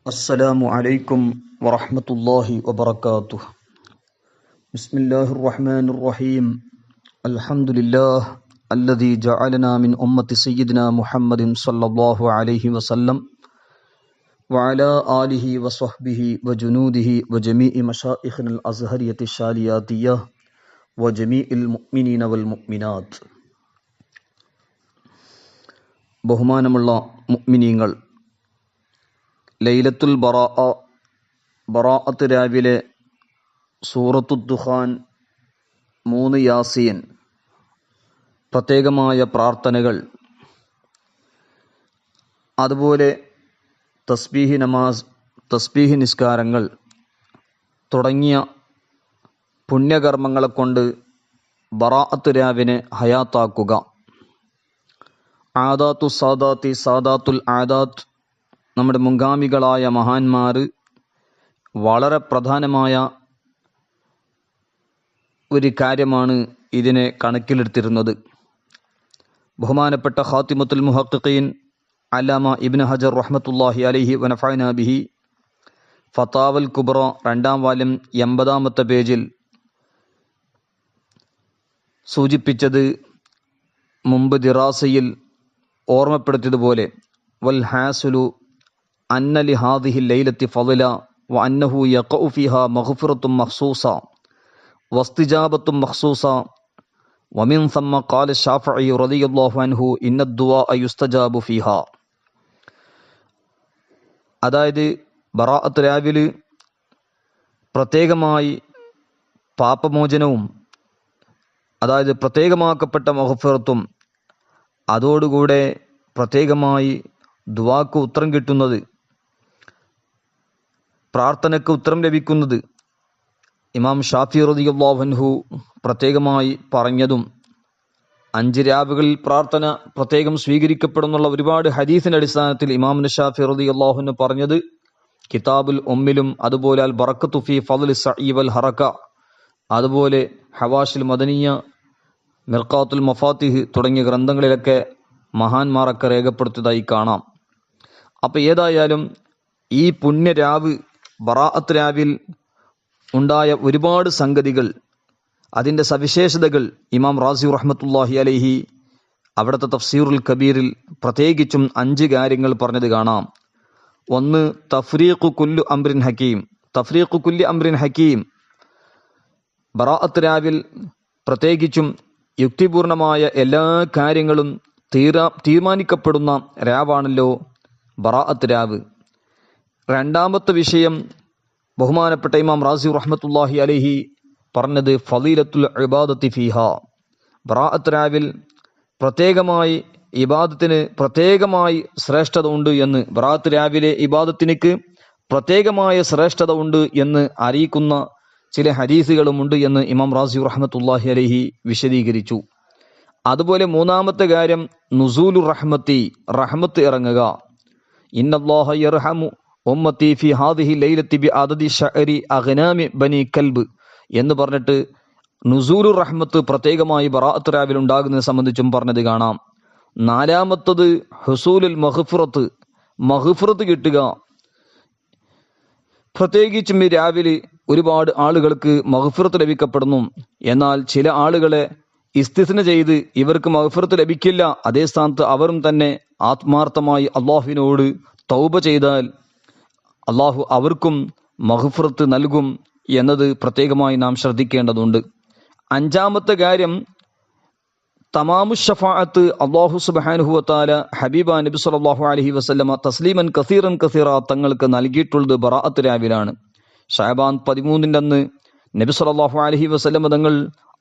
السلام عليكم ورحمة الله وبركاته. بسم الله الرحمن الرحيم. الحمد لله الذي جعلنا من أمة سيدنا محمد صلى الله عليه وسلم وعلى آله وصحبه وجنوده وجميع مشائخنا الأزهرية الشالياتية وجميع المؤمنين والمؤمنات. ബഹുമാനമുള്ള മുഅ്മിനീങ്ങൾ, ലൈലത്തുൽ ബറാഅത്ത് രാവിലെ സൂറത്തു ദുഖാൻ, 3 യാസീൻ, പ്രത്യേകമായ പ്രാർത്ഥനകൾ, അതുപോലെ തസ്ബീഹ് നമാസ്, തസ്ബീഹ് നിസ്കാരങ്ങൾ തുടങ്ങിയ പുണ്യകർമ്മങ്ങളെ കൊണ്ട് ബറാഅത്ത് രാവിനെ ഹയാത്താക്കുക. ആദാത്തു സാദാത്തി, സാദാത്തുൽ ആദാത്ത്, നമ്മുടെ മുൻഗാമികളായ മഹാന്മാർ വളരെ പ്രധാനമായ ഒരു കാര്യമാണ് ഇതിനെ കണക്കിലെടുത്തിരുന്നത്. ബഹുമാനപ്പെട്ട ഖാത്തിമത്തുൽ മുഹഖ്ഖീൻ അല്ലാമ ഇബ്നു ഹജർ റഹ്മത്തുള്ളാഹി അലൈഹി വനഫഅനാ ബിഹി ഫതാവൽ കുബ്ര 2-ാം വാല്യം 80-ാമത്തെ പേജിൽ സൂചിപ്പിച്ചത് മുമ്പ് ദിറാസയിൽ ഓർമ്മപ്പെടുത്തിയതുപോലെ, വൽ ഹാസുലു അന്ന ലി ഹാദിഹി ലൈലത്തി ഫളല വ അന്നഹു യഖഉ ഫീഹാ മഗ്ഫിറത്തും മഖ്സൂസ വസ്തിജാബത്തും മഖ്സൂസ വമിൻ സമ്മ ഖാല ശാഫഈ റളിയല്ലാഹു അൻഹു ഇന്ന ദുആഅ യുസ്തജാബു ഫീഹാ. അതായത് ബറാഅത്ത് രാവിലെ പ്രത്യേകമായി പാപമോചനവും, അതായത് പ്രത്യേകമാക്കപ്പെട്ട മഗ്ഫിറത്തും, അതോടുകൂടെ പ്രത്യേകമായി ദുആക്ക് ഉത്തരം കിട്ടുന്നത്, പ്രാർത്ഥനയ്ക്ക് ഉത്തരം ലഭിക്കുന്നത് ഇമാം ഷാഫി റളിയല്ലാഹു അൻഹു പ്രത്യേകമായി പറഞ്ഞതും, 5 രാവുകളിൽ പ്രാർത്ഥന പ്രത്യേകം സ്വീകരിക്കപ്പെടുന്നുള്ള ഒരുപാട് ഹദീസിന്റെ അടിസ്ഥാനത്തിൽ ഇമാം ഷാഫി റളിയല്ലാഹു അൻഹു പറഞ്ഞത് കിതാബുൽ ഉമ്മിലും, അതുപോലെ അൽ ബറക്കത്തു ഫീ ഫളി സഈ വൽ ഹറക, അതുപോലെ ഹവാഷിൽ മദനിയ, മിർഖാത്തുൽ മഫാത്തിഹ് തുടങ്ങിയ ഗ്രന്ഥങ്ങളിലൊക്കെ മഹാന്മാരൊക്കെ രേഖപ്പെടുത്തിയതായി കാണാം. അപ്പോൾ ഏതായാലും ഈ പുണ്യരാവ് ബറാഅത്ത് രാവിൽ ഉണ്ടായ ഒരുപാട് സംഗതികൾ, അതിൻ്റെ സവിശേഷതകൾ ഇമാം റാസി റഹ്മത്തുള്ളാഹി അലൈഹി അവിടുത്തെ തഫ്സീറുൽ കബീറിൽ പ്രത്യേകിച്ചും 5 കാര്യങ്ങൾ പറഞ്ഞത് കാണാം. 1, തഫ്രീഖു കുല്ലു അംറിൻ ഹക്കീം. തഫ്രീഖു കുല്ലി അംറിൻ ഹക്കീം, ബറാഅത്ത് രാവിൽ പ്രത്യേകിച്ചും യുക്തിപൂർണമായ എല്ലാ കാര്യങ്ങളും തീരുമാനിക്കപ്പെടുന്ന രാവാണല്ലോ ബറാഅത്ത് രാവ്. 2-ാമത്തെ വിഷയം ബഹുമാനപ്പെട്ട ഇമാം റാസി റഹ്മത്തുള്ളാഹി അലൈഹി പറഞ്ഞത് ഫളീലത്തുൽ ഇബാദത്തി ഫീഹാ. ബറാഅത്ത് രാവിൽ പ്രത്യേകമായി ഇബാദത്തിന് പ്രത്യേകമായി ശ്രേഷ്ഠത ഉണ്ട് എന്ന്, ബറാഅത്ത് രാവിലെ ഇബാദത്തിനിക്ക് പ്രത്യേകമായ ശ്രേഷ്ഠത ഉണ്ട് എന്ന് അറിയിക്കുന്ന ചില ഹദീസുകളുമുണ്ട് എന്ന് ഇമാം റാസി റഹ്മത്തുള്ളാഹി അലൈഹി വിശദീകരിച്ചു. അതുപോലെ 3-ാമത്തെ കാര്യം നുസൂലുർ റഹ്മത്തി, റഹ്മത്ത് ഇറങ്ങുക. ഇന്നല്ലാഹ യർഹമു ഉമ്മത്തി ഫി ഹാദിഹി ലൈലത്തി ബി അദദി ശഅരി അഗ്നാമി ബനി കൽബ് എന്ന് പറഞ്ഞിട്ട് നുസൂലുർ റഹ്മത്ത് പ്രത്യേകമായി ബറാഅത്ത് രാവിൽ ഉണ്ടാകുന്നതിനെ സംബന്ധിച്ചും പറഞ്ഞത് കാണാം. 4-ാമത്തത് ഹുസൂലുൽ മഗ്ഫിറത്ത്, മഗ്ഫിറത്ത് കിട്ടുക. പ്രത്യേകിച്ചും ഈ രാവിലെ ഒരുപാട് ആളുകൾക്ക് മഗ്ഫിറത്ത് ലഭിക്കപ്പെടുന്നു. എന്നാൽ ചില ആളുകളെ ഇസ്തിസ്ന ചെയ്ത് ഇവർക്ക് മഗ്ഫിറത്ത് ലഭിക്കില്ല. അതേ സ്ഥാനത്ത് അവരും തന്നെ ആത്മാർത്ഥമായി അള്ളാഹുവിനോട് തൗബ ചെയ്താൽ അള്ളാഹു അവർക്കും മഗ്ഫിറത്ത് നൽകും എന്നത് പ്രത്യേകമായി നാം ശ്രദ്ധിക്കേണ്ടതുണ്ട്. 5-ാമത്തെ കാര്യം തമാമു ഷഫാഅത്ത്. അല്ലാഹു സുബ്ഹാനഹു വ തആല ഹബീബ നബി സല്ലല്ലാഹു അലൈഹി വസല്ലമ തസ്ലീമൻ കസീറൻ കസീറ തങ്ങൾക്ക് നൽകിയിട്ടുള്ളത് ബറാഅത്ത് രാവിലാണ്. ശഅബാൻ 13-ന്റെ അന്ന് നബി സല്ലല്ലാഹു അലൈഹി വസല്ലമ തങ്ങൾ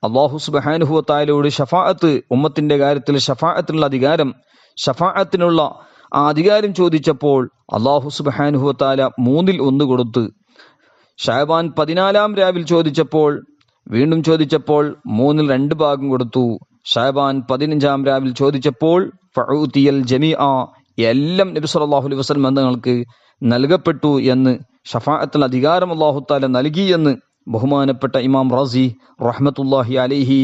അല്ലാഹു സുബ്ഹാനഹു വ തആലയോട് ഷഫാഅത്ത്, ഉമ്മത്തിന്റെ കാര്യത്തിൽ ഷഫാഅത്തിനുള്ള അധികാരം, ഷഫാഅത്തിനുള്ള ആ അധികാരം ചോദിച്ചപ്പോൾ അല്ലാഹു സുബ്ഹാനഹു വ തആല 1/3 കൊടുത്ത്. ശഅബാൻ 14-ാം രാവിൽ ചോദിച്ചപ്പോൾ, വീണ്ടും ചോദിച്ചപ്പോൾ 2/3 ഭാഗം കൊടുത്തു. ശഅബാൻ 15-ാം രാവിൽ ചോദിച്ചപ്പോൾ ഫഉതിയൽ ജമീഅ, എല്ലാം നബി സല്ലല്ലാഹു അലൈഹി വസല്ലം തങ്ങൾക്ക് നൽകപ്പെട്ടു എന്ന്, ഷഫാഅത്തുൽ അധികാരം അല്ലാഹു തആല നൽകി എന്ന് ബഹുമാനപ്പെട്ട ഇമാം റാസി റഹ്മത്തുള്ളാഹി അലൈഹി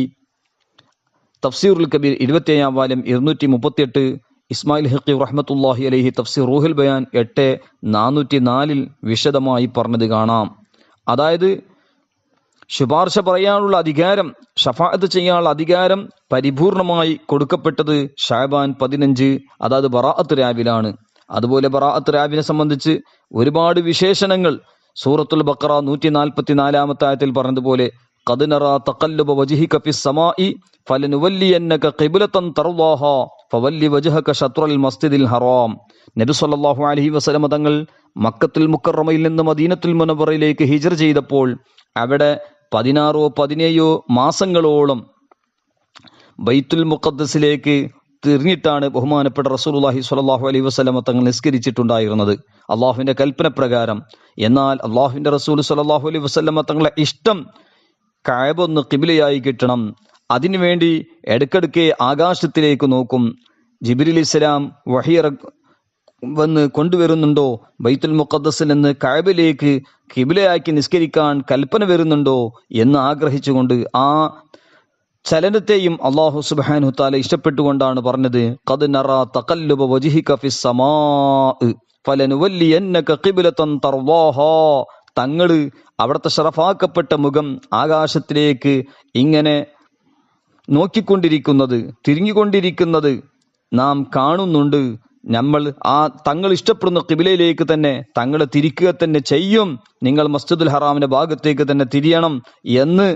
തഫ്സീറുൽ കബീർ 27-ാം വാല്യം 238 ഇസ്മായിൽ ഹഖി റഹ്മത്തുള്ളാഹി അലൈഹി തഫ്സീർ റൂഹുൽ ബയാൻ 8/404 വിശദമായി പറഞ്ഞത് കാണാം. അതായത് ശുപാർശ പറയാനുള്ള അധികാരം, ഷഫാഅത്ത് ചെയ്യാനുള്ള അധികാരം പരിപൂർണമായി കൊടുക്കപ്പെട്ടത് ഷഅബാൻ 15, അതായത് ബറാഅത്ത് രാവിലാണ്. അതുപോലെ ബറാഅത്ത് രാവിനെ സംബന്ധിച്ച് ഒരുപാട് വിശേഷണങ്ങൾ സൂറത്തുൽ ബഖറ 144 ആയത്തിൽ പറഞ്ഞതുപോലെ ഖദ് നറാ തഖല്ലുബ വജ്ഹിക ഫിസ് സമാഇ ഫലനുവല്ലിയന്നക ഖിബ്ലതൻ തർളാഹാ ഫവല്ലി വജ്ഹക ശത്റൽ മസ്ജിദിൽ ഹറാം. നബി സല്ലല്ലാഹു അലൈഹി വസല്ലം തങ്ങൾ മക്കത്തുൽ മുക്കറമയിൽ നിന്ന് മദീനത്തുൽ മുനവ്വറയിലേക്ക് ഹിജ്റ ചെയ്തപ്പോൾ അവിടെ 16-17 മാസങ്ങളോളം ബൈത്തുൽ മുഖദ്ദസിലേക്ക് തിരിഞ്ഞിട്ടാണ് ബഹുമാനപ്പെട്ട റസൂലുള്ളാഹി സ്വല്ലല്ലാഹു അലൈഹി വസല്ലം തങ്ങൾ നിസ്കരിച്ചിട്ടുണ്ടായിരുന്നത് അള്ളാഹുവിന്റെ കൽപ്പന പ്രകാരം. എന്നാൽ അള്ളാഹുവിന്റെ റസൂൽ സ്വല്ലല്ലാഹു അലൈഹി വസല്ലം തങ്ങളെ ഇഷ്ടം കഅബ ഒന്ന് ഖിബ്ലയായി കിട്ടണം. അതിനുവേണ്ടി ഇടയ്ക്കിടയ്ക്ക് ആകാശത്തിലേക്ക് നോക്കും. ജിബ്രീൽ ഇസ്ലാം വഹി വന്ന് കൊണ്ടുവരുന്നുണ്ടോ, ബൈത്തുൽ മുഖദ്ദസിൽ നിന്ന് കഅബയിലേക്ക് ഖിബ്ലയാക്കി നിസ്കരിക്കാൻ കൽപ്പന വരുന്നുണ്ടോ എന്ന് ആഗ്രഹിച്ചുകൊണ്ട് ആ ചലനത്തെയും അല്ലാഹു സുബ്ഹാനഹു തആല ഇഷ്ടപ്പെട്ടുകൊണ്ടാണ് പറഞ്ഞത് ഖദ് നറാ തഖല്ലുബ വജ്ഹിക ഫിസ് സമാഇ ഫലനുവല്ലിയന്നക ഖിബ്ലതൻ തർളാഹാ. തങ്ങള് അവിടുത്തെ ശറഫാക്കപ്പെട്ട മുഖം ആകാശത്തിലേക്ക് ഇങ്ങനെ നോക്കിക്കൊണ്ടിരിക്കുന്നത്, തിരിഞ്ഞുകൊണ്ടിരിക്കുന്നത് നാം കാണുന്നുണ്ട്. നമ്മൾ ആ തങ്ങൾ ഇഷ്ടപ്പെടുന്ന ഖിബ്ലയിലേക്ക് തന്നെ തങ്ങളെ തിരിക്കുക തന്നെ ചെയ്യും. നിങ്ങൾ മസ്ജിദുൽ ഹറാമിന്റെ ഭാഗത്തേക്ക് തന്നെ തിരിയണം എന്ന്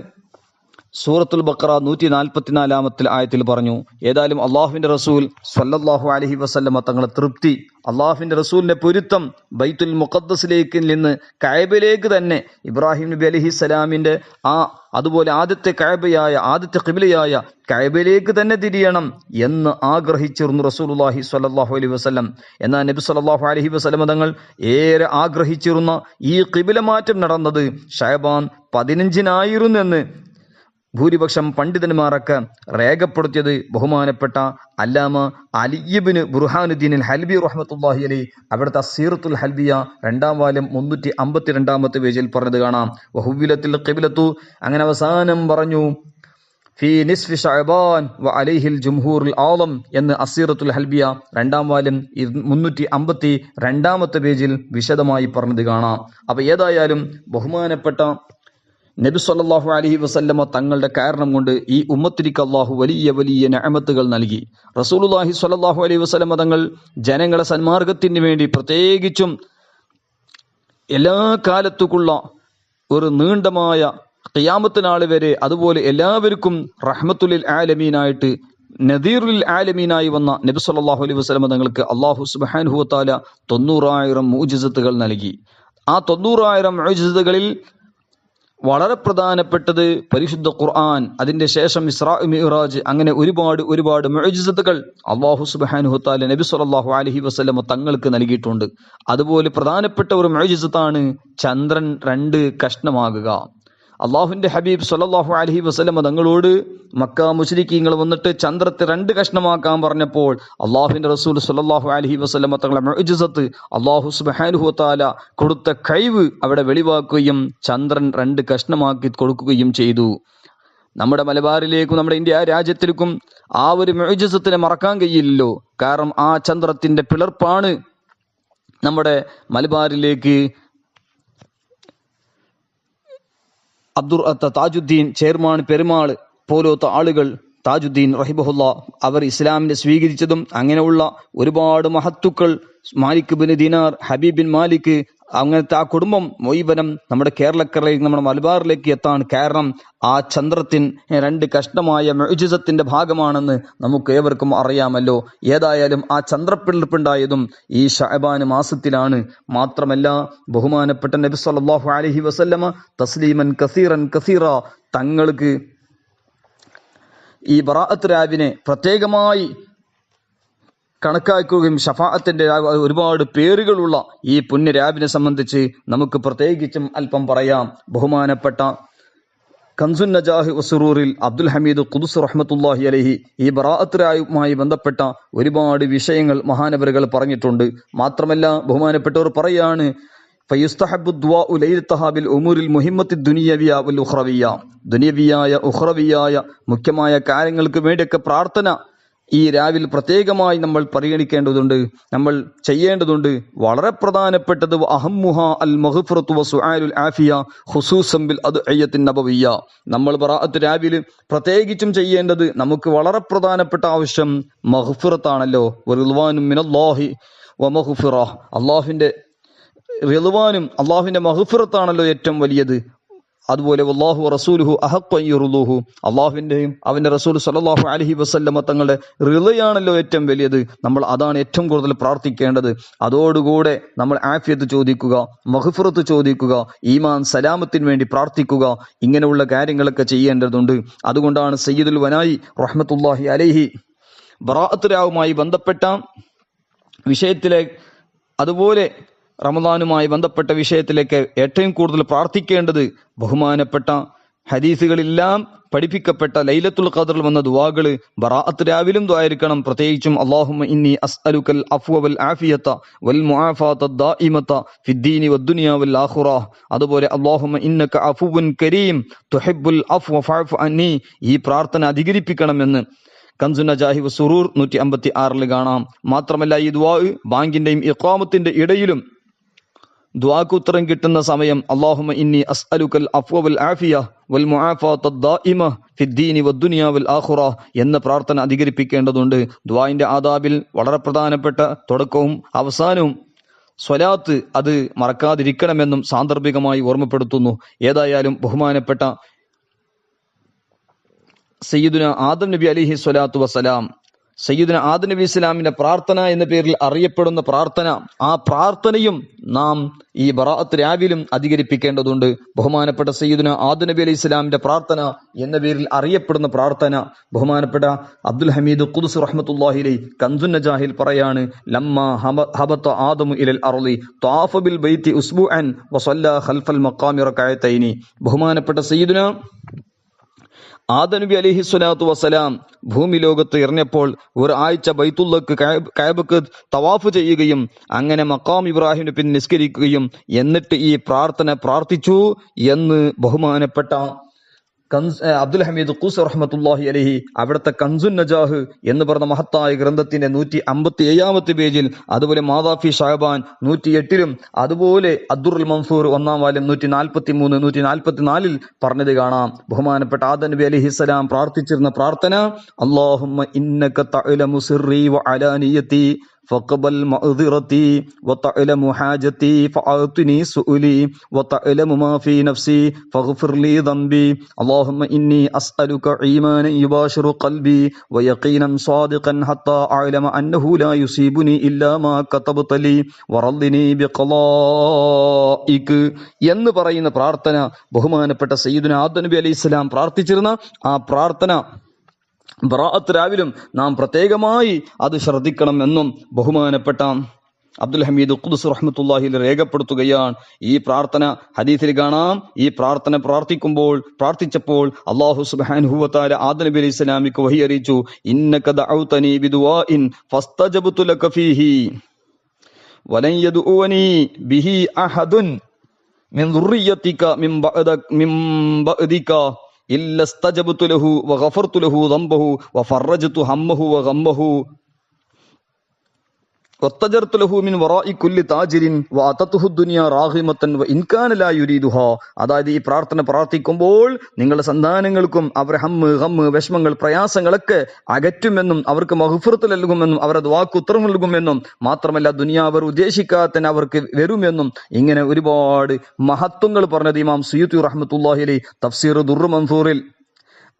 സൂറത്തുൽ ബഖറ 144 ആയത്തിൽ പറഞ്ഞു. ഏതായാലും അള്ളാഹുവിന്റെ റസൂൽ സ്വല്ലല്ലാഹു അലൈഹി വസല്ലമ തങ്ങളെ തൃപ്തി, അള്ളാഹുവിന്റെ റസൂലിന്റെ പൊരുത്തം ബൈത്തുൽ മുഖദ്ദസിലേക്ക് നിന്ന് കഅബയിലേക്ക് തന്നെ ഇബ്രാഹിം നബി അലൈഹിസ്സലാമിന്റെ അതുപോലെ ആദ്യത്തെ ഖിബ്ലയായ കഅബയിലേക്ക് തന്നെ തിരിയണം എന്ന് ആഗ്രഹിച്ചിരുന്നു റസൂലുള്ളാഹി സ്വല്ലല്ലാഹു അലൈഹി വസല്ലം. എന്നാൽ നബി സ്വല്ലല്ലാഹു അലൈഹി വസല്ലം തങ്ങൾ ഏറെ ആഗ്രഹിച്ചിരുന്ന ഈ ഖിബ്ല മാറ്റം നടന്നത് ശഅബാൻ 15 എന്ന് ഭൂരിപക്ഷം പണ്ഡിതന്മാരൊക്കെ രേഖപ്പെടുത്തിയത് ബഹുമാനപ്പെട്ട അല്ലാമ അലി ഇബ്നു ബുർഹാനുദ്ദീൻ ഹൽബി റഹ്മത്തുള്ളാഹി അലൈഹി അവിടുത്തെ സീറത്തുൽ ഹൽബിയ 2-ാം വാല്യം 352 പേജിൽ പറഞ്ഞത് കാണാം. വഹുവിലത്തിൽ ഖിബ്ലത്തു, അങ്ങനെ അവസാനം പറഞ്ഞു ഫീ നിസ്ഫി ശഅബാൻ വ അലൈഹിൽ ജംഹൂറുൽ ആളം എന്ന് അസീറത്തുൽ ഹൽബിയ 2-ാം വാല്യം 352 പേജിൽ വിശദമായി പറഞ്ഞത് കാണാം. അപ്പൊ ഏതായാലും ബഹുമാനപ്പെട്ട നബി സല്ലല്ലാഹു അലൈഹി വസല്ലമ തങ്ങളുടെ കാരണം കൊണ്ട് ഈ ഉമ്മത്തിലേക്ക് അല്ലാഹു വലിയ വലിയ നിഅമത്തുകൾ നൽകി. റസൂലുള്ളാഹി സ്വല്ലല്ലാഹു അലൈഹി വസല്ലമ തങ്ങൾ ജനങ്ങളെ സന്മാർഗത്തിന് വേണ്ടി പ്രത്യേകിച്ചും എല്ലാ കാലത്തുക്കുള്ള ഒരു നീണ്ടമായ ഖിയാമത്ത് നാൾ വരെ അതുപോലെ എല്ലാവർക്കും റഹ്മത്തുൽ ആലമീനായിട്ട് നദീറുൽ ആലമീനായി വന്ന നബി സല്ലല്ലാഹു അലൈഹി വസല്ലമ തങ്ങൾക്ക് അല്ലാഹു സുബ്ഹാനഹു വ തആല 90000 മുഅ്ജിസത്തുകൾ നൽകി. ആ 90000 മുഅ്ജിസത്തുകളിൽ വളരെ പ്രധാനപ്പെട്ടത് പരിശുദ്ധ ഖുർആൻ, അതിന്റെ ശേഷം ഇസ്രാ മിഅ്റാജ്, അങ്ങനെ ഒരുപാട് മുഅ്ജിസത്തുകൾ അല്ലാഹു സുബ്ഹാനഹു വ തആല നബി സല്ലല്ലാഹു അലൈഹി വസല്ലം തങ്ങൾക്ക് നൽകിയിട്ടുണ്ട്. അതുപോലെ പ്രധാനപ്പെട്ട ഒരു മുഅ്ജിസത്താണ് ചന്ദ്രൻ 2 കഷ്ണമാകുക. അള്ളാഹുവിന്റെ ഹബീബ് സല്ലല്ലാഹു അലൈഹി വസല്ലം തങ്ങളോട് മക്ക മുശ്രിക്കീങ്ങൾ വന്നിട്ട് ചന്ദ്രത്തെ 2 കഷ്ണമാക്കാൻ പറഞ്ഞപ്പോൾ അള്ളാഹുവിന്റെ റസൂൽ സല്ലല്ലാഹു അലൈഹി വസല്ലം തങ്ങളുടെ മുഅ്ജിസത്ത് അള്ളാഹു സുബ്ഹാനഹു വ തആല കൊടുത്ത കഴിവ് അവിടെ വെളിവാക്കുകയും ചന്ദ്രൻ 2 കഷ്ണമാക്കി കൊടുക്കുകയും ചെയ്തു. നമ്മുടെ മലബാറിലേക്കും നമ്മുടെ ഇന്ത്യ രാജ്യത്തിലേക്കും ആ ഒരു മുഅ്ജിസത്തിനെ മറക്കാൻ കഴിയില്ലല്ലോ. കാരണം ആ ചന്ദ്രത്തിന്റെ പിളർപ്പാണ് നമ്മുടെ മലബാറിലേക്ക് താജുദ്ദീൻ ചെയർമാൻ പെരുമാൾ പോലത്തെ ആളുകൾ, താജുദ്ദീൻ റഹിമഹുല്ലാ, അവർ ഇസ്ലാമിനെ സ്വീകരിച്ചതും അങ്ങനെയുള്ള ഒരുപാട് മഹത്തുക്കൾ, മാലിക് ബിൻ ദിനാർ, ഹബീബ് ബിൻ മാലിക്, അങ്ങനത്തെ ആ കുടുംബം മൊയ്വനം നമ്മുടെ കേരളക്കരയിലേക്ക് നമ്മുടെ മലബാറിലേക്ക് എത്താൻ കാരണം ആ ചന്ദ്രത്തിൻ 2 കഷ്ണമായ മുഅ്ജിസത്തിന്റെ ഭാഗമാണെന്ന് നമുക്ക് ഏവർക്കും അറിയാമല്ലോ. ഏതായാലും ആ ചന്ദ്രപ്പിളർപ്പുണ്ടായതും ഈ ശഅബാൻ മാസത്തിലാണ്. മാത്രമല്ല ബഹുമാനപ്പെട്ട നബി സല്ലല്ലാഹു അലൈഹി വസല്ലമ തസ്ലീമൻ കസീറ തങ്ങൾക്ക് ഈ ബറാഅത്ത് രാവിനെ പ്രത്യേകമായി കണക്കാക്കുകയും ഷഫാഅത്തിന്റെ ഒരുപാട് പേരുകളുള്ള ഈ പുണ്യ രാവിനെ സംബന്ധിച്ച് നമുക്ക് പ്രത്യേകിച്ചും അല്പം പറയാം. ബഹുമാനപ്പെട്ട കൻസുൻ നജാഹി വസുറൂറിൽ അബ്ദുൽ ഹമീദ് ഖുദ്സ് റഹ്മത്തുള്ളാഹി അലൈഹി ഈ ബറാഅത്ത് രാവുമായി ബന്ധപ്പെട്ട ഒരുപാട് വിഷയങ്ങൾ മഹാനവറുകൾ പറഞ്ഞിട്ടുണ്ട്. മാത്രമല്ല ബഹുമാനപ്പെട്ടവർ പറയാണ് ഫയുസ്തഹബ്ബു ദുആഉ ലൈലത്തഹാ ബിൽ ഉമൂരിൽ മുഹിമ്മത്തി ദുനിയവിയ വൽ ഉഖ്റവിയ, ദുനിയവിയായ ഉഖ്റവിയായ മുഖ്യമായ കാര്യങ്ങൾക്ക് വേണ്ടിയൊക്കെ പ്രാർത്ഥന ഈ രാവിൽ പ്രത്യേകമായി നമ്മൾ പരിഗണിക്കേണ്ടതുണ്ട്, നമ്മൾ ചെയ്യേണ്ടതുണ്ട്. വളരെ പ്രധാനപ്പെട്ടത് അഹമ്മുഹ അൽ മഗ്ഫിറത്തു വസുആലുൽ ആഫിയ ഖുസൂസൻ ബിൽ അദ്ഇയത്തിൻ നബവിയ്യ. നമ്മൾ ബറാഅത്ത് രാവിൽ പ്രത്യേകിച്ചും ചെയ്യേണ്ടത്, നമുക്ക് വളരെ പ്രധാനപ്പെട്ട ആവശ്യം മഗ്ഫിറത്താണല്ലോ. വറിദ്വാനും മിനല്ലാഹി വമഗ്ഫിറ, അള്ളാഹുവിന്റെ റിദ്വാനും അള്ളാഹുവിന്റെ മഗ്ഫിറത്താണല്ലോ ഏറ്റവും വലിയത്. അതുപോലെ വല്ലാഹു റസൂലുഹു അഹഖ്ഖു അൻ യർദൂഹു, അള്ളാഹുവിന്റെയും അവന്റെ റസൂൽ സല്ലല്ലാഹു അലൈഹി വസല്ലമ തങ്ങളുടെ റിളയാണല്ലോ ഏറ്റവും വലിയത്. നമ്മൾ അതാണ് ഏറ്റവും കൂടുതൽ പ്രാർത്ഥിക്കേണ്ടത്. അതോടുകൂടെ നമ്മൾ ആഫിയത്ത് ചോദിക്കുക, മഗ്ഫിറത്ത് ചോദിക്കുക, ഈമാൻ സലാമത്തിന് വേണ്ടി പ്രാർത്ഥിക്കുക. ഇങ്ങനെയുള്ള കാര്യങ്ങളൊക്കെ ചെയ്യേണ്ടതുണ്ട്. അതുകൊണ്ടാണ് സയ്യിദുൽ വനായി റഹ്മത്തുള്ളാഹി അലൈഹി ബറാഅത്ത് രാവുമായി ബന്ധപ്പെട്ട വിഷയത്തിലെ, അതുപോലെ റമദാനുമായി ബന്ധപ്പെട്ട വിഷയത്തിലേക്ക് ഏറ്റവും കൂടുതൽ പ്രാർത്ഥിക്കേണ്ടത് ബഹുമാനപ്പെട്ട ഹദീസുകളെല്ലാം പഠിപ്പിക്കപ്പെട്ട ലൈലത്തുൽ ഖദറിൽ വന്ന ദുആകള് ബറാഅത്ത് രാവിലും ദുആയിരിക്കണം. പ്രത്യേകിച്ചും അല്ലാഹുമ്മ ഇന്നി അസ്അലുക്കൽ അഫ്വ വൽ ആഫിയത വൽ മുആഫാത ദായിമത ഫിദ്ദീനി വദ്ദുനിയ വൽ ആഖിറ. അതുപോലെ അല്ലാഹുമ്മ ഇന്നക അഫുവുൻ കരീം തുഹിബ്ബുൽ അഫ്വ ഫഅഫു അന്നി. ഈ പ്രാർത്ഥന അധികരിപ്പിക്കണമെന്ന് കൻസുന്നജാഹി വസുറൂർ 156 കാണാം. മാത്രമല്ല ഈ ദുആ ബാങ്കിന്റെയും ഇഖാമത്തിന്റെ ഇടയിലും ദുആക്ക് ഉത്തരം കിട്ടുന്ന സമയം അല്ലാഹുമ്മ ഇന്നി അസ്അലുക്കൽ അഫ്വ വൽ ആഫിയ വൽ മുആഫാത ദായിമ ഫിദ്ദീനി വദ്ദുനിയ വൽ ആഖിറ എന്ന പ്രാർത്ഥന അധികരിപ്പിക്കേണ്ടതുണ്ട്. ദുആഇന്റെ ആദാബിൽ വളരെ പ്രധാനപ്പെട്ട തുടക്കവും അവസാനവും സ്വലാത്ത്, അത് മറക്കാതിരിക്കണമെന്നും സാന്ദർഭികമായി ഓർമ്മപ്പെടുത്തുന്നു. ഏതായാലും ബഹുമാനപ്പെട്ട സയ്യിദുന ആദം നബി അലൈഹി സ്വലാത്തു വസ്സലാം, സയ്യിദുന ആദം നബി ഇസ്ലാമിന്റെ പ്രാർത്ഥന എന്ന പേരിൽ അറിയപ്പെടുന്ന പ്രാർത്ഥന, ആ പ്രാർത്ഥനയും നാം ഈ ബറാഅത്ത് രാവിലും അധികരിപ്പിക്കേണ്ടതുണ്ട്. ബഹുമാനപ്പെട്ട സയ്യിദുന ആദം നബി അലൈഹി ഇസ്ലാമിന്റെ പ്രാർത്ഥന എന്ന പേരിൽ അറിയപ്പെടുന്ന പ്രാർത്ഥന ബഹുമാനപ്പെട്ട അബ്ദുൽ ഹമീദ് ഖുദ്സ് റഹ്മത്തുള്ളാഹി അലൈഹി കൻസുൻ നജാഹിൽ പറയാണ്, ലമ്മ ഹബത ആദമു ഇലൽ അർളി ത്വാഫ ബിൽ ബൈത്തി ഉസ്ബുഅൻ വസല്ല ഖൽഫൽ മഖാമി റകഅതൈനി. ബഹുമാനപ്പെട്ട സയ്യിദുന ആദം നബി അലൈഹി സ്വലാത്തു വസ്സലാം ഭൂമി ലോകത്ത് ഇറങ്ങിയപ്പോൾ ഒരു ആഴ്ച ബൈത്തുള്ളക്ക് കഅബക്ക് തവാഫ് ചെയ്യുകയും അങ്ങനെ മഖാം ഇബ്രാഹിമിന് പിൻ നിസ്കരിക്കുകയും എന്നിട്ട് ഈ പ്രാർത്ഥന പ്രാർത്ഥിച്ചു എന്ന് ബഹുമാനപ്പെട്ട അബ്ദുൽ ഹമീദ് ഖുസ് റഹ്മത്തുള്ളാഹി അലൈഹി അവിടുത്തെ കൻസുൻ നജാഹ് എന്ന് പറഞ്ഞ മഹത്തായ ഗ്രന്ഥത്തിന്റെ 157 പേജിൽ, അതുപോലെ മാദാഫി ഷഅബാൻ 108 അതുപോലെ അദ്ദുറുൽ മൻസൂർ 1-ാം വാല്യം 143 144 പറഞ്ഞത് കാണാം. ബഹുമാനപ്പെട്ട ആദം നബി അലൈഹിസ്സലാം പ്രാർത്ഥിച്ചിരുന്ന പ്രാർത്ഥന, അല്ലാഹുമ്മ ഇന്നക തഅലമു സിർരി വ അലാനിയതി فقبل معذرتي وتعلم حاجتي فأعطني سؤلي وتعلم ما في نفسي فاغفر لي ذنبي اللهم إني أسألك إيمانا يباشر قلبي ويقينا صادقا حتى أعلم أنه لا يصيبني إلا ما كتبت لي ورضني بقضائك എന്ന് പറയുന്ന പ്രാർത്ഥന ബഹുമാനപ്പെട്ട സയ്യിദുന ആദം നബി അലൈഹി സ്വലാം പ്രാർത്ഥിച്ചിരുന്ന ആ പ്രാർത്ഥന ബറാഅത്ത് രാവിലും നാം പ്രത്യേകമായി അത് ശ്രദ്ധിക്കണം എന്നും ബഹുമാനപ്പെട്ട അബ്ദുൽ ഹമീദ് ഖുദ്സ് റഹ്മത്തുള്ളാഹി രേഖപ്പെടുത്തുകയാണ്. ഈ പ്രാർത്ഥന ഹദീസിൽ കാണാം. ഈ പ്രാർത്ഥന പ്രാർത്ഥിച്ചപ്പോൾ അല്ലാഹു സുബ്ഹാനഹു വ തആല ആദം നബി അലൈഹി സ്വലാമിക്ക് വഹി അറിയിച്ചു, ഇന്നക ദഅൗതനി ബിദുആഇൻ ഫസ്തജബ്തു ലക ഫീഹി വലൻ യദ്ഉനി ബിഹി അഹദുൻ മിൻ ദുർരിയതിക മിൻ ബഅദിക إلا استجبت له وغفرت له ذنبه وفرجت همه وغمه واتجرت له من وراء كل تاجر واتته الدنيا راغمة وإن كان لا يريدها. അതായത് ഈ പ്രാർത്ഥന പ്രാർത്ഥിക്കുമ്പോൾ നിങ്ങളുടെ സന്താനങ്ങൾക്കും അവർ ഹമ്മ് വിഷമങ്ങൾ പ്രയാസങ്ങളൊക്കെ അകറ്റുമെന്നും അവർക്ക് മഗ്ഫിറത്ത് നൽകുമെന്നും അവരുടെ ദുആക്ക് ഉത്തരം നൽകുമെന്നും മാത്രമല്ല ദുനിയാവ് അവർ ഉദ്ദേശിക്കാത്ത അവർക്ക് വരുമെന്നും ഇങ്ങനെ ഒരുപാട് മഹത്വങ്ങൾ പറഞ്ഞത് ഇമാം സുയൂത്തി റഹ്മത്തുള്ളാഹി അലൈഹി തഫ്സീർ ദുർർ മൻസൂറിൽ,